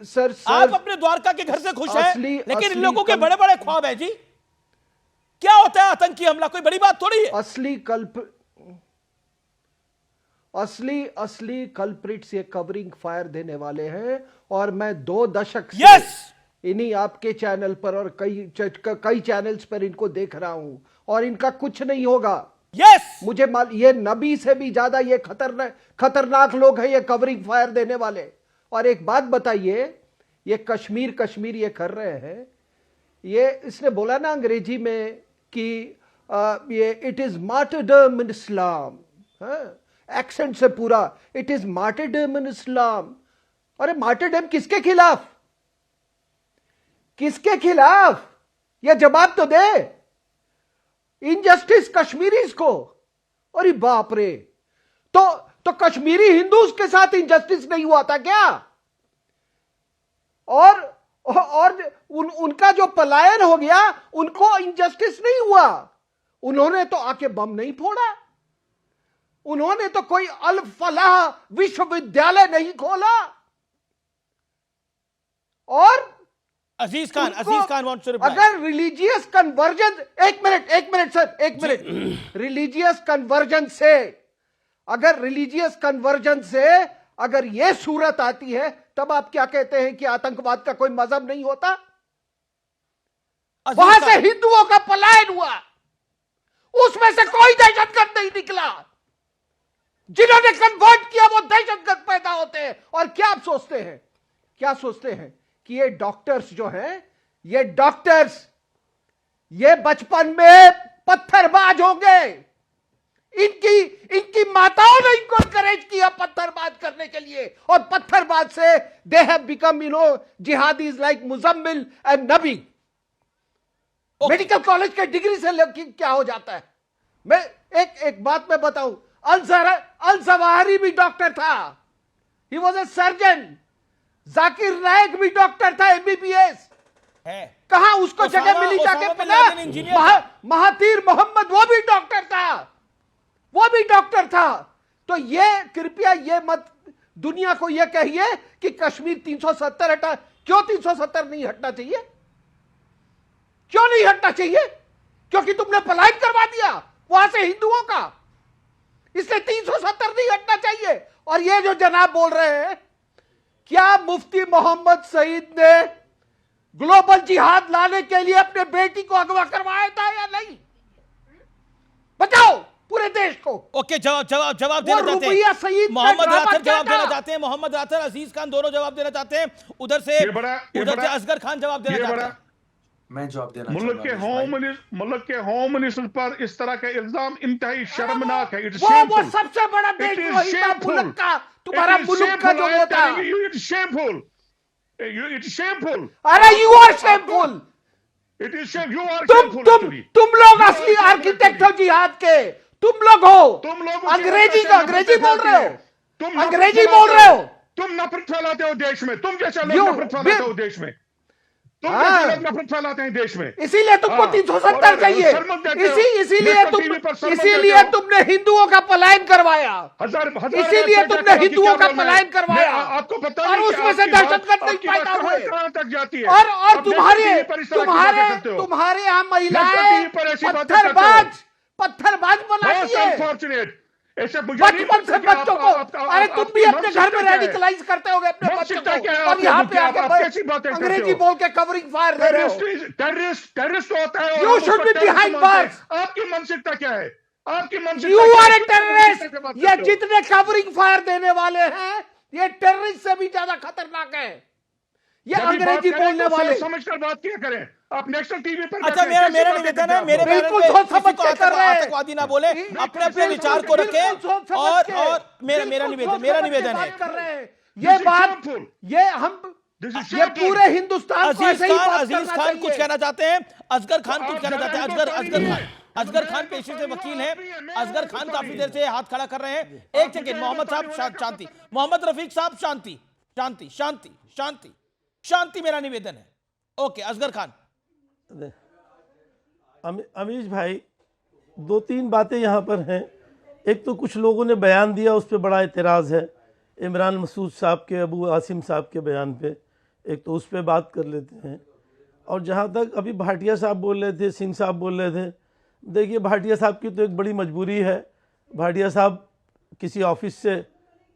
सर आप अपने द्वारका के घर से खुश हैं, लेकिन इन लोगों के बड़े ख्वाब है जी। क्या होता है आतंकी हमला? कोई बड़ी बात थोड़ी है। असली कल्प्रिट्स ये कवरिंग फायर देने वाले हैं, और मैं 2 दशक से इन्हीं आपके चैनल पर और कई चैनल्स पर इनको देख रहा हूं, और इनका कुछ नहीं होगा। मुझे ये नबी से भी ज्यादा ये खतरनाक लोग हैं, ये कवरिंग फायर देने वाले। और एक बात बताइए, ये कश्मीर ये कर रहे हैं, ये इसने बोला ना अंग्रेजी में कि ये it is martyrdom in Islam, accent से पूरा, इट इज मार्टरडम इन इस्लाम। अरे मार्टरडम किसके खिलाफ? किसके खिलाफ? यह जवाब तो दे। इनजस्टिस कश्मीरीज को। अरे बाप रे, तो कश्मीरी हिंदूज के साथ इनजस्टिस नहीं हुआ था क्या? और उनका जो पलायन हो गया, उनको इनजस्टिस नहीं हुआ। उन्होंने तो आके बम नहीं फोड़ा, उन्होंने तो कोई अल फलाह विश्वविद्यालय नहीं खोला। और अजीज खान वांट्स टू रिप्लाई। अगर रिलीजियस कन्वर्जन, एक मिनट सर, एक मिनट। रिलीजियस कन्वर्जन से अगर यह सूरत आती है, तब आप क्या कहते हैं कि आतंकवाद का कोई मजहब नहीं होता? वहां से हिंदुओं का पलायन हुआ, उसमें से कोई दहशतगर्द नहीं निकला। जिन्होंने कन्वर्ट किया वो दहशतगर्द पैदा होते हैं। और क्या आप सोचते हैं, क्या सोचते हैं कि ये डॉक्टर्स जो हैं, ये डॉक्टर्स ये बचपन में पत्थरबाज होंगे? इनकी माताओं ने इनको एनकरेज किया पत्थरबाज करने के लिए, और पत्थरबाज से they have become jihadis like Muzammil and Nabi. Medical college के डिग्री से क्या हो जाता है? मैं एक बात मैं बताऊं, अल जवाहरी भी डॉक्टर था, he was a surgeon. Zakir Naik भी डॉक्टर था, एमबीबीएस है। कहां उसको जगह मिली जाके पता? महातीर मोहम्मद वो भी डॉक्टर था, वो भी डॉक्टर था। तो ये कृपया ये मत दुनिया को ये कहिए कि कश्मीर 370 हटा। क्यों 370 नहीं हटना चाहिए? क्यों नहीं हटना चाहिए? क्योंकि तुमने पलायन करवा दिया वहां से हिंदुओं का, इसलिए 370 नहीं हटना चाहिए। और ये जो जनाब बोल रहे हैं, क्या मुफ्ती मोहम्मद सईद ने ग्लोबल जिहाद लाने के लिए अपने बेटी को अगवा करवाया था या नहीं? बताओ पूरे देश को। ओके, जवाब देना चाहते हैं मोहम्मद राथर, जवाब देना चाहते हैं मोहम्मद राथर, अजीज खान दोनों जवाब देना चाहते हैं। उधर से असगर खान जवाब देना चाहते हैं। मैं जवाब देना मुल्क के होम मिनिस्टर पर इस तरह का इल्जाम इंतहाई शर्मनाक है। वो सबसे बड़ा देशद्रोही था मुल्क का, तुम्हारा मुल्क का जो वो था। It's shameful. It's shameful. अरे you are shameful. It is shameful. You are shameful actually. तुम लोग असली आर्किटेक्ट हो जिहाद के, तुम लोग हो। अंग्रेजी बोल रहे हो, अंग्रेजी बोल रहे हो। तुम नफरत फैलाते हो देश में, तुम जैसे लोग नफरत फैलाते हो देश में, तुम जैसे लोग नफरत फैलाते हैं देश में। इसीलिए तुमको 370 चाहिए, इसीलिए तुमने हिंदुओं का पलायन करवाया, इसीलिए तुमने हिंदुओं का पलायन करवाया। आपको पता और उसमें से दहशतगर्द नहीं पैदा हुए। कहां तक जाती है? और तुम्हारे यहाँ महिलाएं पत्थरबाज बनाती है बचपन से बच्चों को। अरे तुम भी अपने घर में रेडिकलाइज करते होगे अपने बच्चों को, और यहाँ पे आके अंग्रेजी बोल के कवरिंग फायर दे रहे हो। टेररिस्ट होता है। You should be behind bars. आपकी मानसिकता क्या है? आपकी मानसिकता यू आर ए टेररिस्ट। ये जितने कवरिंग फायर देने वाले हैं, ये टेररिस्ट से भी ज्यादा खतरनाक है। ये अंग्रेजी बोलने वाले। समझकर बात किया करें। आप नेशनल टीवी पर अच्छा, मेरा निवेदन है, मेरे बिल्कुल सोच समझ के कर रहे हैं। आतंकवादी ना बोले, अपने अपने विचार को रखें। और मेरा निवेदन है, ये बात ये पूरे हिंदुस्तान को ऐसे ही बात अजीज करना खान चाहिए। कुछ कहना चाहते हैं, असगर खान कुछ कहना चाहते हैं। असगर खान पेशे से वकील हैं। असगर खान काफी देर से हाथ खड़ा कर रहे हैं। एक सेकेंड, मोहम्मद साहब शांति, मोहम्मद रफीक साहब शांति शांति शांति शांति शांति, मेरा निवेदन है। ओके, असगर खान। अमीश भाई, दो तीन बातें यहाँ पर हैं। एक तो कुछ लोगों ने बयान दिया, उस पर बड़ा एतराज़ है, इमरान मसूद साहब के, अबू आसिम साहब के बयान पे। एक तो उस पर बात कर लेते हैं। और जहाँ तक अभी भाटिया साहब बोल रहे थे, सिंह साहब बोल रहे थे, देखिए भाटिया साहब की तो एक बड़ी मजबूरी है। भाटिया साहब किसी ऑफिस से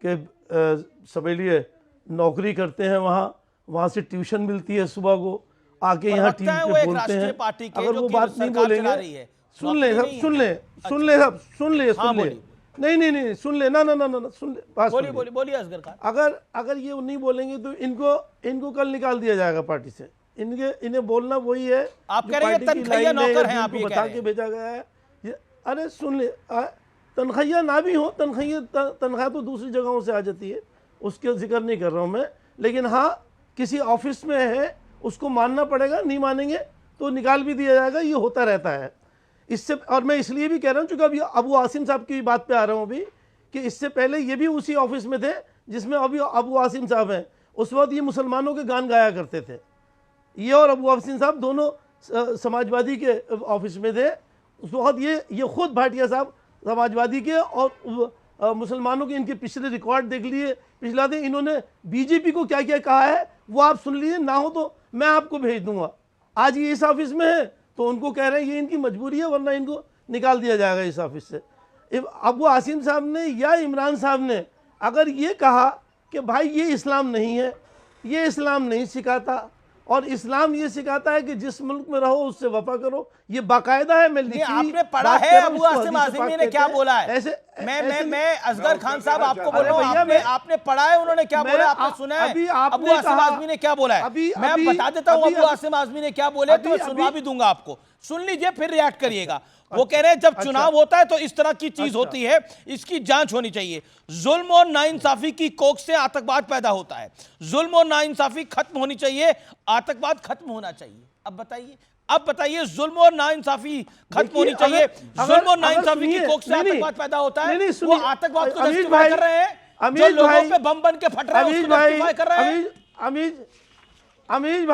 के समझिए नौकरी करते हैं, वहाँ से ट्यूशन मिलती है सुबह को, आके यहाँ टीवी पे बोलते हैं। अगर वो बात नहीं बोलेंगे, सुन ले सब, सुन ले नहीं सुन ले ना सुन ले, बोलिए असगर खान। अगर ये नहीं बोलेंगे तो इनको कल निकाल दिया जाएगा पार्टी से। इन्हें बोलना वही है। आप कह रहे हैं तनख्वाहिया नौकर हैं, आप ये बता के भेजा गया है। अरे सुन ले, तनख्वाहिया ना भी हो, तनख्वाह तो दूसरी जगहों से आ जाती है, उसके जिक्र नहीं कर रहा हूँ मैं। लेकिन हाँ, किसी ऑफिस में है, उसको मानना पड़ेगा, नहीं मानेंगे तो निकाल भी दिया जाएगा। ये होता रहता है। इससे, और मैं इसलिए भी कह रहा हूँ चूँकि अभी अबू आसिम साहब की बात पे आ रहा हूँ अभी, कि इससे पहले ये भी उसी ऑफिस में थे जिसमें अभी अबू आसिम साहब हैं। उस वक्त ये मुसलमानों के गान गाया करते थे। ये और अबू आसिम साहब दोनों समाजवादी के ऑफिस में थे उस वक्त। ये खुद भाटिया साहब समाजवादी के और मुसलमानों के, इनके पिछले रिकॉर्ड देख लिए, पिछला दिन इन्होंने बीजेपी को क्या क्या कहा है वो आप सुन लीजिए। ना हो तो मैं आपको भेज दूंगा। आज ये इस ऑफिस में है तो उनको कह रहे हैं ये इनकी मजबूरी है, वरना इनको निकाल दिया जाएगा इस ऑफिस से। अबू आसिम साहब ने या इमरान साहब ने अगर ये कहा कि भाई ये इस्लाम नहीं है, ये इस्लाम नहीं सिखाता, और इस्लाम ये सिखाता है कि जिस मुल्क में रहो उससे वफा करो, ये बाकायदा है। मैं आपने पढ़ा है अबू आसिम आज़मी ने क्या बोला है? ऐसे मैं असगर खान साहब आपको बोल रहा हूँ, आपने पढ़ा है उन्होंने क्या बोला, आपने सुना है अबू आसिम आजमी ने क्या बोला है? मैं बता देता हूँ अबू आसिम आजमी ने क्या बोले, तो सुनवा भी दूंगा आपको, सुन लीजिए फिर रिएक्ट करिएगा। वो कह रहे हैं जब चुनाव होता है तो इस तरह की चीज होती है, इसकी जांच होनी चाहिए। जुल्म और नाइंसाफी की कोख से आतंकवाद पैदा होता है, जुल्म और नाइंसाफी खत्म होनी चाहिए, आतंकवाद खत्म होना चाहिए। अब बताइए जुल्म और नाइंसाफी खत्म होनी चाहिए, जुल्म और नाइंसाफी की कोख से आतंकवाद पैदा होता है, वो आतंकवाद को जस्टिफाई कर रहे हैं, जो लोगों पे बम बन के फट रहे हैं उसको जस्टिफाई कर रहे हैं। अमीज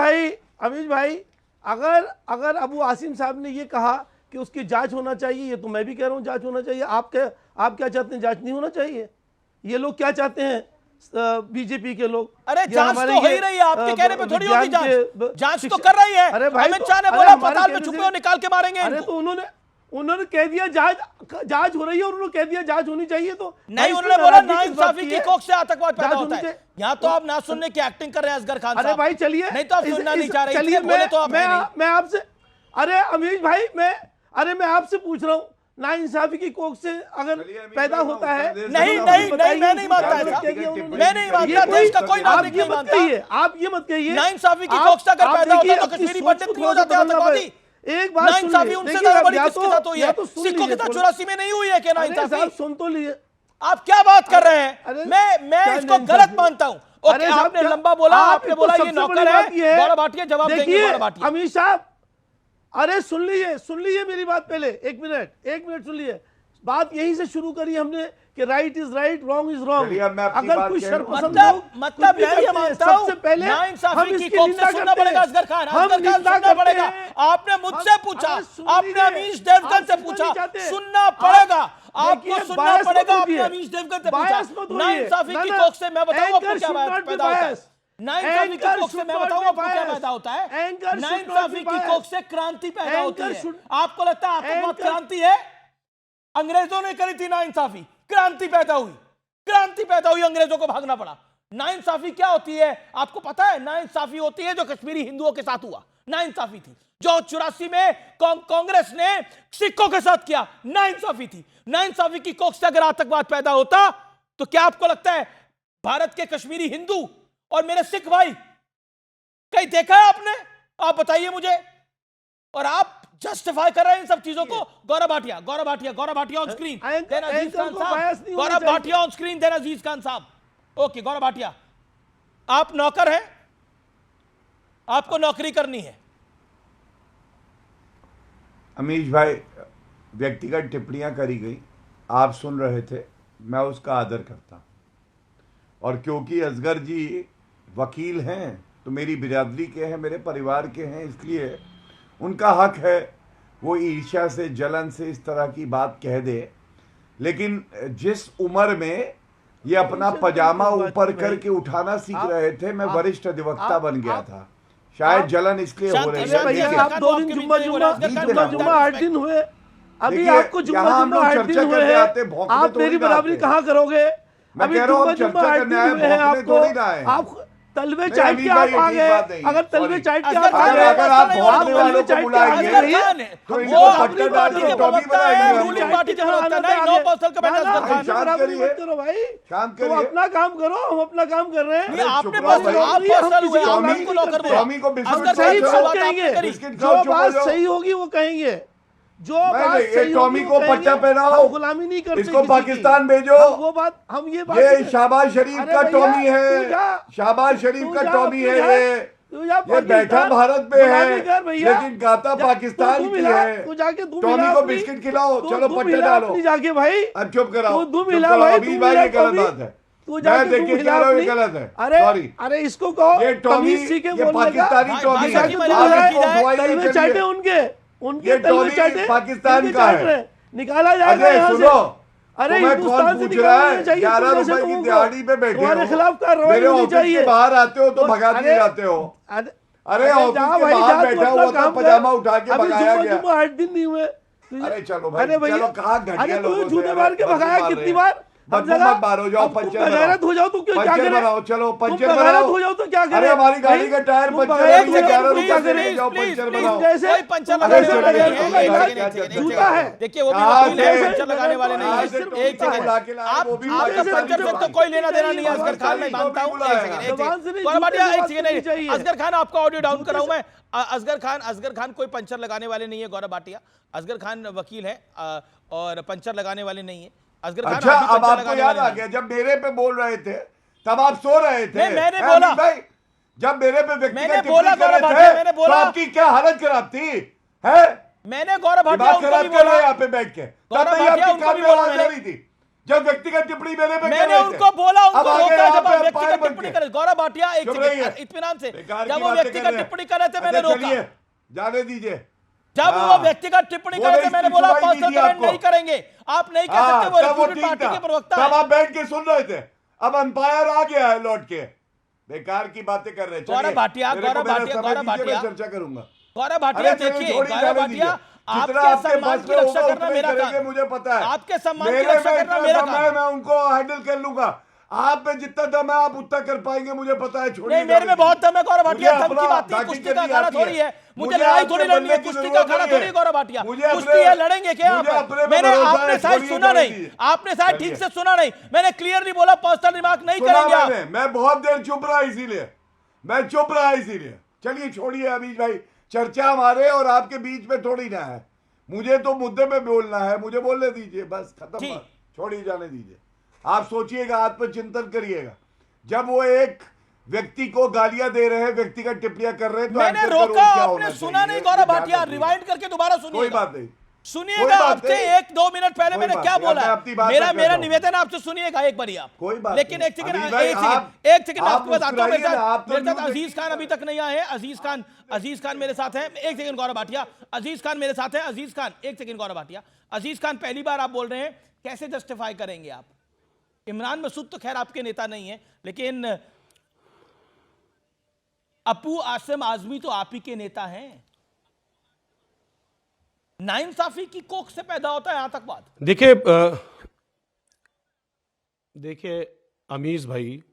भाई, अगर अबू आसिम साहब ने ये कहा कि उसकी जांच होना चाहिए, ये तो मैं भी कह रहा हूं जांच होना चाहिए। आप क्या चाहते हैं? जांच नहीं होना चाहिए? ये लोग क्या चाहते हैं, बीजेपी के लोग? अरे जांच तो हो ही रही है, आपके कहने पे थोड़ी होगी जांच, जांच तो कर रही है। अमित शाह ने बोला अस्पताल में छुपे हो निकाल के मारेंगे। अरे तो उन्होंने कह दिया जांच हो रही है, और उन्होंने कह दिया जांच होनी चाहिए, तो नहीं, उन्होंने बोला नाइंसाफी की कोख से आतंकवाद पैदा होता है। यहाँ तो आप ना सुनने की एक्टिंग कर रहे हैं असगर खान साहब। अरे भाई चलिए, नहीं तो आप सुनना नहीं चाह रहे, चलिए बोले तो आप मैं आपसे, अरे अमीज भाई मैं आपसे पूछ रहा हूँ, नाइंसाफी की कोख से अगर पैदा होता है? नहीं, मैं नहीं मानता ऐसा, मैं नहीं मानता, देश का कोई नागरिक नहीं मानता। आप ये मत कहिए नाइंसाफी की कोख से अगर पैदा होता तो कश्मीरी पंडित नहीं हो जाते आतंकवादी। एक बात नाइंसाफी उनसे ज्यादा बड़ी किसके साथ हुई है? सिखों के साथ 84 में नहीं हुई है क्या नाइंसाफी? सुन तो लिए, आप क्या बात कर रहे हैं? मैं इसको गलत मानता हूँ। ओके, आपने लंबा बोला, आपने बोला ये नौकर है, गौरव भाटिया जवाब देंगे। गौरव भाटिया, अमित साहब, अरे सुन लीजिए मेरी बात पहले, एक मिनट सुन लीजिए। बात यहीं से शुरू करी हमने कि right is right, wrong is wrong. अगर कोई शर्मपसंद मतलब मैं ये मानता हूं, सबसे पहले नाइंसाफी की कोख से सुनना पड़ेगा असगर खान सुनना पड़ेगा। आपने मुझसे पूछा, आपने अमीश देवगन से पूछा, सुनना पड़ेगा, आपको सुनना पड़ेगा। आपने अमीश देवगन से पूछा नाइंसाफी की कोख से, मैं बताऊं आपको क्या पैदा होता है? नाइंसाफी की कोख से मैं बताऊं आपको क्या पैदा होता है? नाइंसाफी की कोख से क्रांति पैदा होती है। आपको लगता है आतंकवाद क्रांति है? अंग्रेजों ने करी थी नाइंसाफी, क्रांति पैदा हुई, अंग्रेजों को भागना पड़ा। नाइंसाफी क्या होती है आपको पता है? नाइंसाफी होती है जो कश्मीरी हिंदुओं के साथ हुआ, नाइंसाफी थी। जो 84 में कांग्रेस ने सिखों के साथ किया, नाइंसाफी थी। नाइंसाफी की कोख से अगर आतंकवाद पैदा होता तो क्या आपको लगता है भारत के कश्मीरी हिंदू और मेरे सिख भाई कहीं देखा है आपने? आप बताइए मुझे। और आप जस्टिफाई कर रहे हैं इन सब चीजों को। Gaurav Bhatia on screen, then अजीज खान साहब। Gaurav Bhatia on screen, then अजीज खान साहब। ओके गौरव भाटिया, आप नौकर हैं, आपको नौकरी करनी है। अमीश भाई, व्यक्तिगत टिप्पणियां करी गई, आप सुन रहे थे, मैं उसका आदर करता। और क्योंकि असगर जी वकील हैं तो मेरी बिरादरी के हैं, मेरे परिवार के हैं, इसलिए उनका हक है वो ईर्ष्या से, जलन से इस तरह की बात कह दे। लेकिन जिस उम्र में ये अपना पजामा ऊपर करके उठाना सीख रहे थे, मैं वरिष्ठ अधिवक्ता बन गया था। शायद जलन इसलिए हो रही है। आप 2 दिन जुम्मा 8 दिन हुए, अभी आपको जुम्मा 8 दिन हुए हैं, आप मेरी बराबरी कहाँ करोगे? अभी जुम्मा 8 दिन हुए हैं आपको, आप तलवे चाट के आप आ गए। अगर तलवे चाट के आप आ गए, अगर आप भोंकने वालों को बुलाएंगे तो इनको पट्टे डाल के टॉपी बनाएंगे। रूलिंग पार्टी के होता है ना, 9% का बैठा है। शांत करिए, शांत करिए, अपना काम करो, हम अपना काम कर रहे हैं। आपने बस आप पर्सनल हुए, आपको नौकर बोला। टॉमी को बिस्कुट सही बात कहेंगे, जो बात सही होगी वो कहेंगे, जो बात सही टॉमी को पट्टा पहनाओ, गुलामी नहीं करते, इसको पाकिस्तान भेजो। वो बात हम ये शहबाज शरीफ का टॉमी है, शहबाज शरीफ का टॉमी है। ये बैठा भारत में है लेकिन गाता पाकिस्तान की है। टॉमी को बिस्किट खिलाओ, चलो पट्टे डालो जाके भाई। अब चुप कराओ, अभी भाई ये गलत बात है। मैं देखिए कह रहा हूँ ये गलत है। अरे इसको कहो, ये टॉमी, ये पाकिस्तानी टॉमी है, चाटे उनके पाकिस्तान का है, निकाला जाएगा यहाँ से। अरे हिंदुस्तान से निकालना चाहिए। 11 रुपए की दिहाड़ी पे बैठे हो, खिलाफ कार्रवाई होनी चाहिए। बाहर आते हो तो भगा दिए जाते हो। अरे ऑफिस के बाहर बैठा हुआ था, पजामा उठा के भगाया गया। 8 दिन नहीं हुए। अरे चलो भाई, चलो कहाँ घटिया लोगों से झूठे मार के भगाया कितनी बार? बदबू मत मारो, जाओ पंचर बगैरत हो जाओ तो क्या पंचर बनाओ, चलो पंचर बनाओ। हो जाओ तो क्या करें? अरे हमारी गाड़ी का टायर पंचर है, 11 रुपए दे रहे, जाओ पंचर बनाओ। जैसे पंचर लगाने वाले जूता है, देखिए वो भी वकील है, पंचर लगाने वाले नहीं है। एक सेकंड, आपका पंचर से तो कोई लेना देना नहीं है असगर खान, मैं मानता हूँ। गौरव भाटिया एक सेकंड, असगर खान आपका ऑडियो डाउन कर रहा हूं मैं। असगर खान कोई पंचर लगाने वाले नहीं है गौरव भाटिया। असगर खान वकील है और पंचर लगाने वाले नहीं है। असगर खान अच्छा, अब आपको याद आ गया, जब मेरे पे बोल रहे थे तब आप सो रहे थे। मैंने बोला भाई, जब मेरे पे मैंने बोला गौरव भाटिया, मैंने बोला तो आपकी क्या हालत खराब थी है? मैंने गौरव भाटिया उनको भी बोला यहाँ पे बैठ के, तब नहीं आपकी कान में आवाज आ रही थी जब व्यक्तिगत टिप्पणी मेरे पे मैंने उनको बोला, उनको रोका जब आप व्यक्तिगत टिप्पणी करे। गौरव भाटिया एक सेकंड इत्मीनान से, जब वो व्यक्तिगत टिप्पणी कर रहे थे मैंने रोका। जाने दीजिए, जब वो व्यक्तिगत टिप्पणी कर रहे थे मैंने बोला पर्सनल कमेंट नहीं करेंगे, आप नहीं कह सकते। वो रिप्यूटेड पार्टी के प्रवक्ता तब आप बैठ के सुन रहे थे, अब अंपायर आ गया है लौट के, बेकार की बातें कर रहे हैं। गौरव भाटिया चर्चा करूंगा। गौरव भाटिया देखिए, गौरव भाटिया आपके सम्मान की रक्षा करना मेरा काम, मुझे पता है। आपके सम्मान की रक्षा करना मेरा काम है, मैं उनको हैंडल कर लूंगा। आप में जितना दम है आप उतना कर पाएंगे, मुझे पता है। छोड़िए, नहीं मेरे में बहुत दम है गौरव भाटिया, दम की बात नहीं, कुश्ती का अखाड़ा थोड़ी है, मुझे लड़ाई थोड़ी लड़नी है, कुश्ती का अखाड़ा थोड़ी है गौरव भाटिया, कुश्ती है, लड़ेंगे क्या आप? मैंने आपने शायद सुना नहीं, आपने शायद ठीक से सुना नहीं, मैंने क्लियरली बोला पर्सनल रिमार्क नहीं करेंगे आप। मैं बहुत देर चुप रहा, इसीलिए मैं चुप रहा, इसीलिए। चलिए छोड़िए अभी भाई, चर्चा हमारे और आपके बीच में थोड़ी ना है, मुझे तो मुद्दे पे बोलना है, मुझे बोलने दीजिए, बस खत्म, छोड़िए, जाने दीजिए। आप सोचिएगा, आत्मचिंतन करिएगा। जब वो एक व्यक्ति को गालियां दे रहे हैं, व्यक्तिगत टिप्पणियां कर रहे हैं, तो मैंने रोका, आपने सुना नहीं गौरव भाटिया, रिवाइंड करके दोबारा सुनिए। कोई बात नहीं, सुनिएगा, आपसे 1-2 मिनट पहले मैंने क्या बोला, मेरा निवेदन आपसे सुनिएगा एक बार आप। कोई बात लेकिन एक सेकंड आपके पास आता हूं, मेरे साथ अजीज खान अभी तक नहीं आए हैं। अजीज खान मेरे साथ हैं, एक सेकंड गौरव भाटिया, अजीज खान मेरे साथ हैं। अजीज खान एक सेकंड गौरव भाटिया, अजीज खान पहली बार आप बोल रहे हैं, कैसे जस्टिफाई करेंगे आप? इमरान मसूद तो खैर आपके नेता नहीं है, लेकिन अबू आसिम आजमी तो आप ही के नेता हैं। नाइंसाफी की कोख से पैदा होता है आतंकवाद। देखिए अमीज भाई,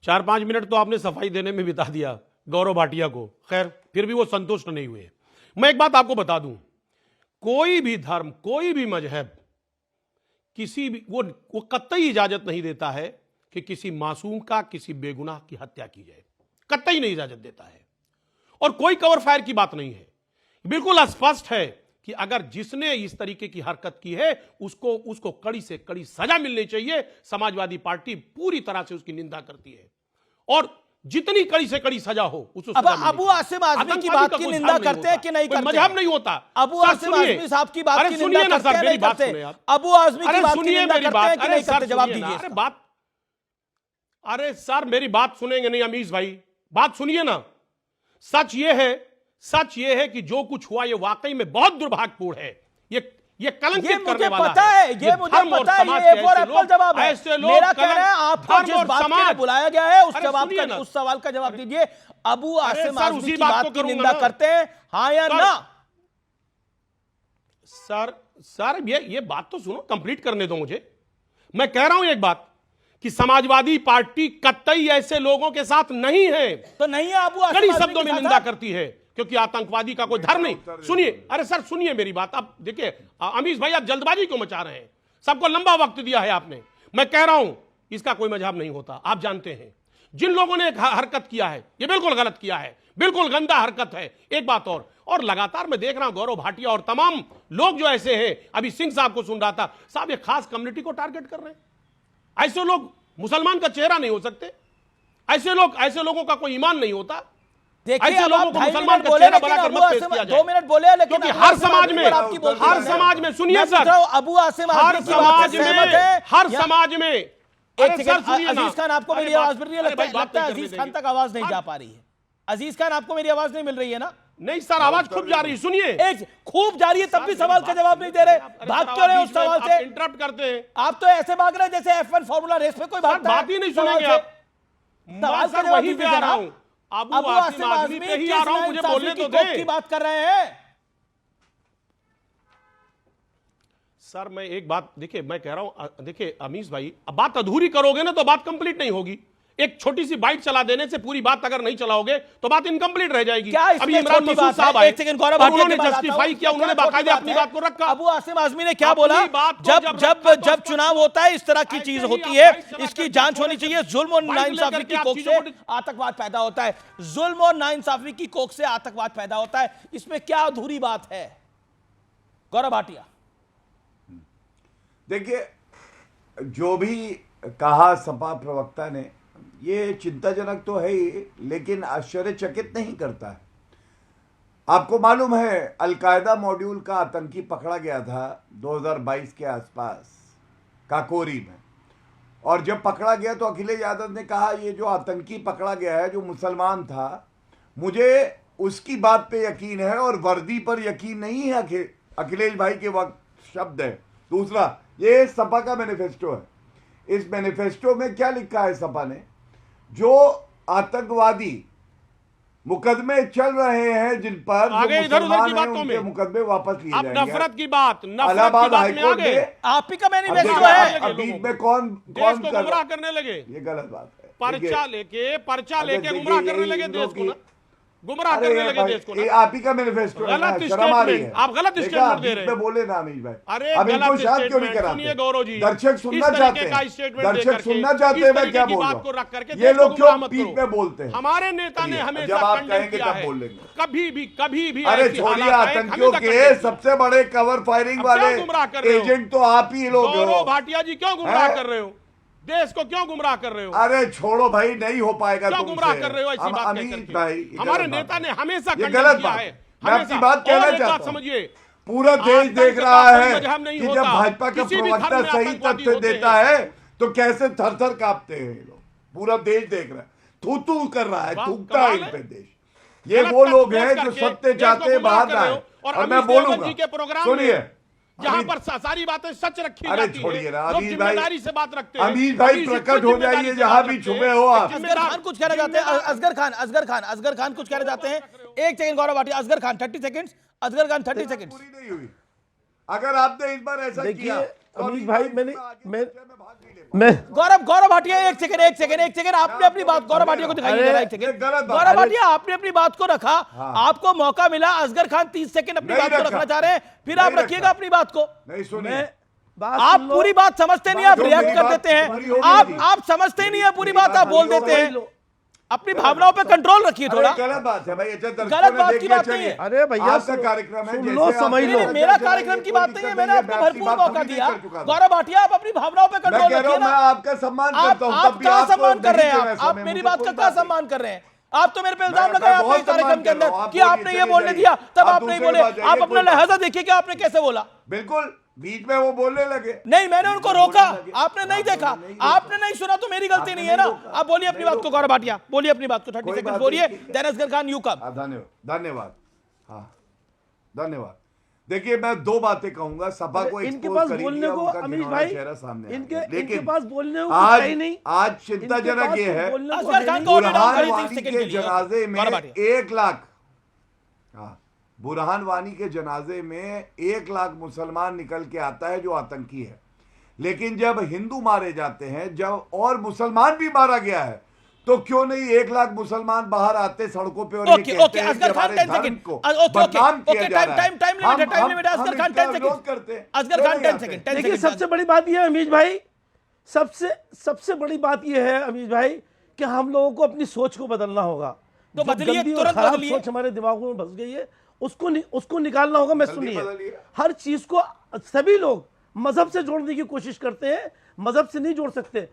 4-5 मिनट तो आपने सफाई देने में बिता दिया गौरव भाटिया को, खैर फिर भी वो संतुष्ट नहीं हुए। मैं एक बात आपको बता दूं, कोई भी धर्म, कोई भी मजहब किसी भी वो कतई इजाजत नहीं देता है कि किसी मासूम का, किसी बेगुनाह की हत्या की जाए, कतई नहीं इजाजत देता है। और कोई कवर फायर की बात नहीं है, बिल्कुल स्पष्ट है कि अगर जिसने इस तरीके की हरकत की है उसको कड़ी से कड़ी सजा मिलनी चाहिए। समाजवादी पार्टी पूरी तरह से उसकी निंदा करती है और जितनी कड़ी से कड़ी सजा हो उसको। अब अबू आसिम आजमी की बात की निंदा करते हैं कि नहीं करते? मजहब नहीं होता। अबू आसिम आजमी साहब की बात की निंदा करते हैं नहीं करते? अबू आजमी की बात की निंदा करते हैं कि नहीं करते? जवाब दीजिए। अरे सर मेरी बात सुनेंगे नहीं अमीज भाई, बात सुनिए ना। सच ये है कि जो कुछ हुआ ये वाकई में बहुत दुर्भाग्यपूर्ण है। ये कलंकित करने वाला पता है, ये मुझे पता है, ये एक और एप्पल जवाब है। मेरा कहना है आपको जिस बात के लिए बुलाया गया है उस सवाल का जवाब दीजिए। अबू आसिम आजमी की बात की निंदा करते हैं, हाँ या ना? सर ये बात तो सुनो, कंप्लीट करने दो मुझे। मैं कह रहा हूं एक बात कि समाजवादी पार्टी कतई ऐसे लोगों के साथ नहीं है, तो नहीं है। अबू आसिम कड़ी शब्दों में निंदा करती है क्योंकि आतंकवादी का कोई धर्म नहीं। सुनिए, अरे सर सुनिए मेरी बात। आप देखिए अमीश भाई, आप जल्दबाजी क्यों मचा रहे हैं? सबको लंबा वक्त दिया है आपने। मैं कह रहा हूं इसका कोई मजहब नहीं होता। आप जानते हैं जिन लोगों ने हरकत किया है ये बिल्कुल गलत किया है, बिल्कुल गंदा हरकत है। एक बात और लगातार मैं देख रहा हूं गौरव भाटिया और तमाम लोग जो ऐसे हैं, अभी सिंह साहब को सुन रहा था, साहब ये खास कम्युनिटी को टारगेट कर रहे हैं। ऐसे लोग मुसलमान का चेहरा नहीं हो सकते, ऐसे लोगों का कोई ईमान नहीं होता। ऐसे लोगों को मुसलमान का चेहरा बनाकर मत पेश किया जाए। 2 मिनट बोले, लेकिन हर समाज में सुनिए सर, अबू आसिम हर समाज में अजीज खान आपको मेरी आवाज मिल रही है? लगता है अजीज खान तक आवाज नहीं जा पा रही है। अजीज खान आपको मेरी आवाज नहीं मिल रही है ना? नहीं सर, आवाज खूब जा रही है। सुनिए, एक खूब जा रही है, तब भी सवाल का जवाब नहीं दे रहे। भाग क्यों रहे उस सवाल से? इंटरप्ट करते हैं आप तो ऐसे भाग रहे हैं जैसे F1 फार्मूला रेस में कोई भागता है। बात ही नहीं सुनेंगे आप। सवाल का जवाब वही पे आ रहा हूं, अबू आसिम आजमी पे ही आ रहा हूं, मुझे बोलने तो दे। की बात कर रहे हैं सर मैं एक बात, देखिए मैं कह रहा हूं, देखिए अमीश भाई, अब बात अधूरी करोगे ना तो बात कंप्लीट नहीं होगी। एक छोटी सी बाइट चला देने से पूरी बात अगर नहीं चलाओगे तो बात इनकम्प्लीट रह जाएगी। अभी इमरान मसूद साहब आए, उन्होंने जस्टिफाई किया, उन्होंने बाकायदा अपनी बात को रखा। अबू आसिम आजमी ने क्या बोला, जब चुनाव होता है इस तरह की चीज होती है, इसकी जांच होनी चाहिए। जुल्म और नाइंसाफी की कोख से आतंकवाद पैदा होता है, जुल्म और नाइंसाफी की कोख से आतंकवाद पैदा होता है। इसमें क्या अधूरी बात है गौरव भाटिया? देखिए, जो भी कहा सपा प्रवक्ता ने, ये चिंताजनक तो है ही, लेकिन आश्चर्यचकित नहीं करता है। आपको मालूम है अलकायदा मॉड्यूल का आतंकी पकड़ा गया था 2022 के आसपास काकोरी में, और जब पकड़ा गया तो अखिलेश यादव ने कहा ये जो आतंकी पकड़ा गया है जो मुसलमान था, मुझे उसकी बात पे यकीन है और वर्दी पर यकीन नहीं है। अखिलेश भाई के वक्त शब्द है। दूसरा, ये सपा का मैनिफेस्टो है। इस मैनिफेस्टो में क्या लिखा है सपा ने, जो आतंकवादी मुकदमे चल रहे हैं जिन पर आगे इधर उधर की बातों में मुकदमे वापस लिए जाएंगे। नफरत की बात, इलाहाबाद हाईकोर्ट में आप ही का मैनिफेस्टो है। अभी में कौन गुमराह करने लगे, ये गलत बात है। पर्चा लेके गुमराह करने लगे देश को, गुमराह करने लगे देश को। आप ही का मैनिफेस्टो है, शर्म आ रही है। आप गलत स्टेटमेंट दे रहे हैं। बोले ना अमीश भाई, अरे अब इनको शायद क्यों नहीं करा? सुनिए गौरव जी, दर्शक सुनना चाहते हैं, दर्शक सुनना चाहते हैं मैं क्या बोल रहा हूं। ये लोग क्यों पीठ में बोलते हैं? हमारे नेता ने हमेशा जब आप कंडेम कहेंगे किया तब है, बोल लेंगे। कभी भी अरे छोड़िए, आतंकियों के सबसे बड़े कवर फायरिंग वाले एजेंट तो आप ही लोग हो। गौरव भाटिया जी क्यों गुमराह कर रहे हो? देश को क्यों गुमराह कर रहे हो? अरे छोड़ो भाई, नहीं हो पाएगा। क्यों गुमराह कर रहे हो ऐसी बात कहकर? भाई, हमारे नेता ने हमेशा ये गलत बात है। मैं आपकी बात कहना चाहता हूं, समझिए, पूरा देश देख रहा है कि जब भाजपा का प्रवक्ता सही तथ्य देता है तो कैसे थर थर कांपते हैं ये लोग। पूरा देश देख रहा है, थू थू कर रहा है, थूकता है इन पे देश। ये वो लोग हैं जो सत्य चाहते बाहर आए। और मैं बोलूंगा, सुनिए, जहां पर सारी बातें सच रखी अरे जाती छोड़िए है, ना, लोग जिम्मेदारी से बात रखते हैं। अमीश भाई प्रकट हो जाइए जहां भी छुपे हो आप। असगर खान कुछ कहना चाहते हैं। असगर खान कुछ कहना चाहते हैं। एक second Gaurav Bhatia, Asghar Khan 30 seconds. Asghar Khan 30 seconds. पूरी नहीं हुई। अगर आपने इस बार ऐसा किया, अमीश भाई, मैं गौरव भाटिया एक सेकंड, आपने अपनी बात गौरव भाटिया को दिखाइए जरा। एक सेकंड गौरव भाटिया, आपने अपनी बात को रखा, आपको मौका मिला। असगर खान 30 सेकंड अपनी बात को रखना चाह रहे हैं, फिर आप रखिएगा अपनी बात को। नहीं सुनिए, आप पूरी बात समझते नहीं, आप रिएक्ट कर देते हैं। आप समझते ही नहीं है पूरी बात, आप बोल देते हैं। अपनी भावनाओं पे कंट्रोल रखिए थोड़ा। गलत बात है भाई, गलत बात की बात नहीं है। अरे भैया, आपका कार्यक्रम है, सुन लो, समझ लो। मेरा कार्यक्रम की बात नहीं है, मैंने आपको भरपूर मौका दिया। गौरव भाटिया, आप अपनी भावनाओं पे कंट्रोल रखिए ना। मैं आपका सम्मान करता हूं, आप क्या सम्मान कर रहे हैं? आप मेरी बात का क्या सम्मान कर रहे हैं? आप तो मेरे पे इल्जाम लगाए आपने इस कार्यक्रम के अंदर कि आपने ये बोलने दिया, तब आप नहीं बोले। आप अपना लहजा देखिए कि आपने कैसे बोला। बिल्कुल बीच में वो बोलने लगे। नहीं, मैंने उनको रोका, आपने नहीं देखा, आपने नहीं सुना, तो मेरी गलती नहीं है ना। आप बोलिए अपनी बात को गौरव भाटिया, बोलिए अपनी बात को। 30 सेकंड बोलिए। Then Asgar Khan, you come. धन्यवाद। हाँ, धन्यवाद। देखिए, मैं दो बातें कहूंगा। सभा को इनके पास बोलने को, अमीश भाई, इनके पास बोलने को आज नहीं। आज चिंताजनक ये है, असगर खान को बुरहान वानी के जनाजे में 1 लाख, बुरहान वानी के जनाजे में 1 लाख मुसलमान निकल के आता है जो आतंकी है। लेकिन जब हिंदू मारे जाते हैं, जब और मुसलमान भी मारा गया है, तो क्यों नहीं 1 लाख मुसलमान बाहर आते सड़कों पे और ये कहते हैं कि हमारे धर्म को बदनाम किया जा रहा है। Time limit Asgar Khan 10 second करते हैं। असगर खान 10 सेकंड। देखिए, सबसे बड़ी बात यह है अमीश भाई, सबसे बड़ी बात यह है अमीश भाई कि हम लोगों को अपनी सोच को बदलना होगा। तो बदलिए, तुरंत बदलिए। सोच हमारे दिमागों में बस गई है, उसको निकालना होगा। मैं सुनिए, हर चीज को सभी लोग मजहब से जोड़ने की कोशिश करते हैं, मजहब से नहीं जोड़ सकते।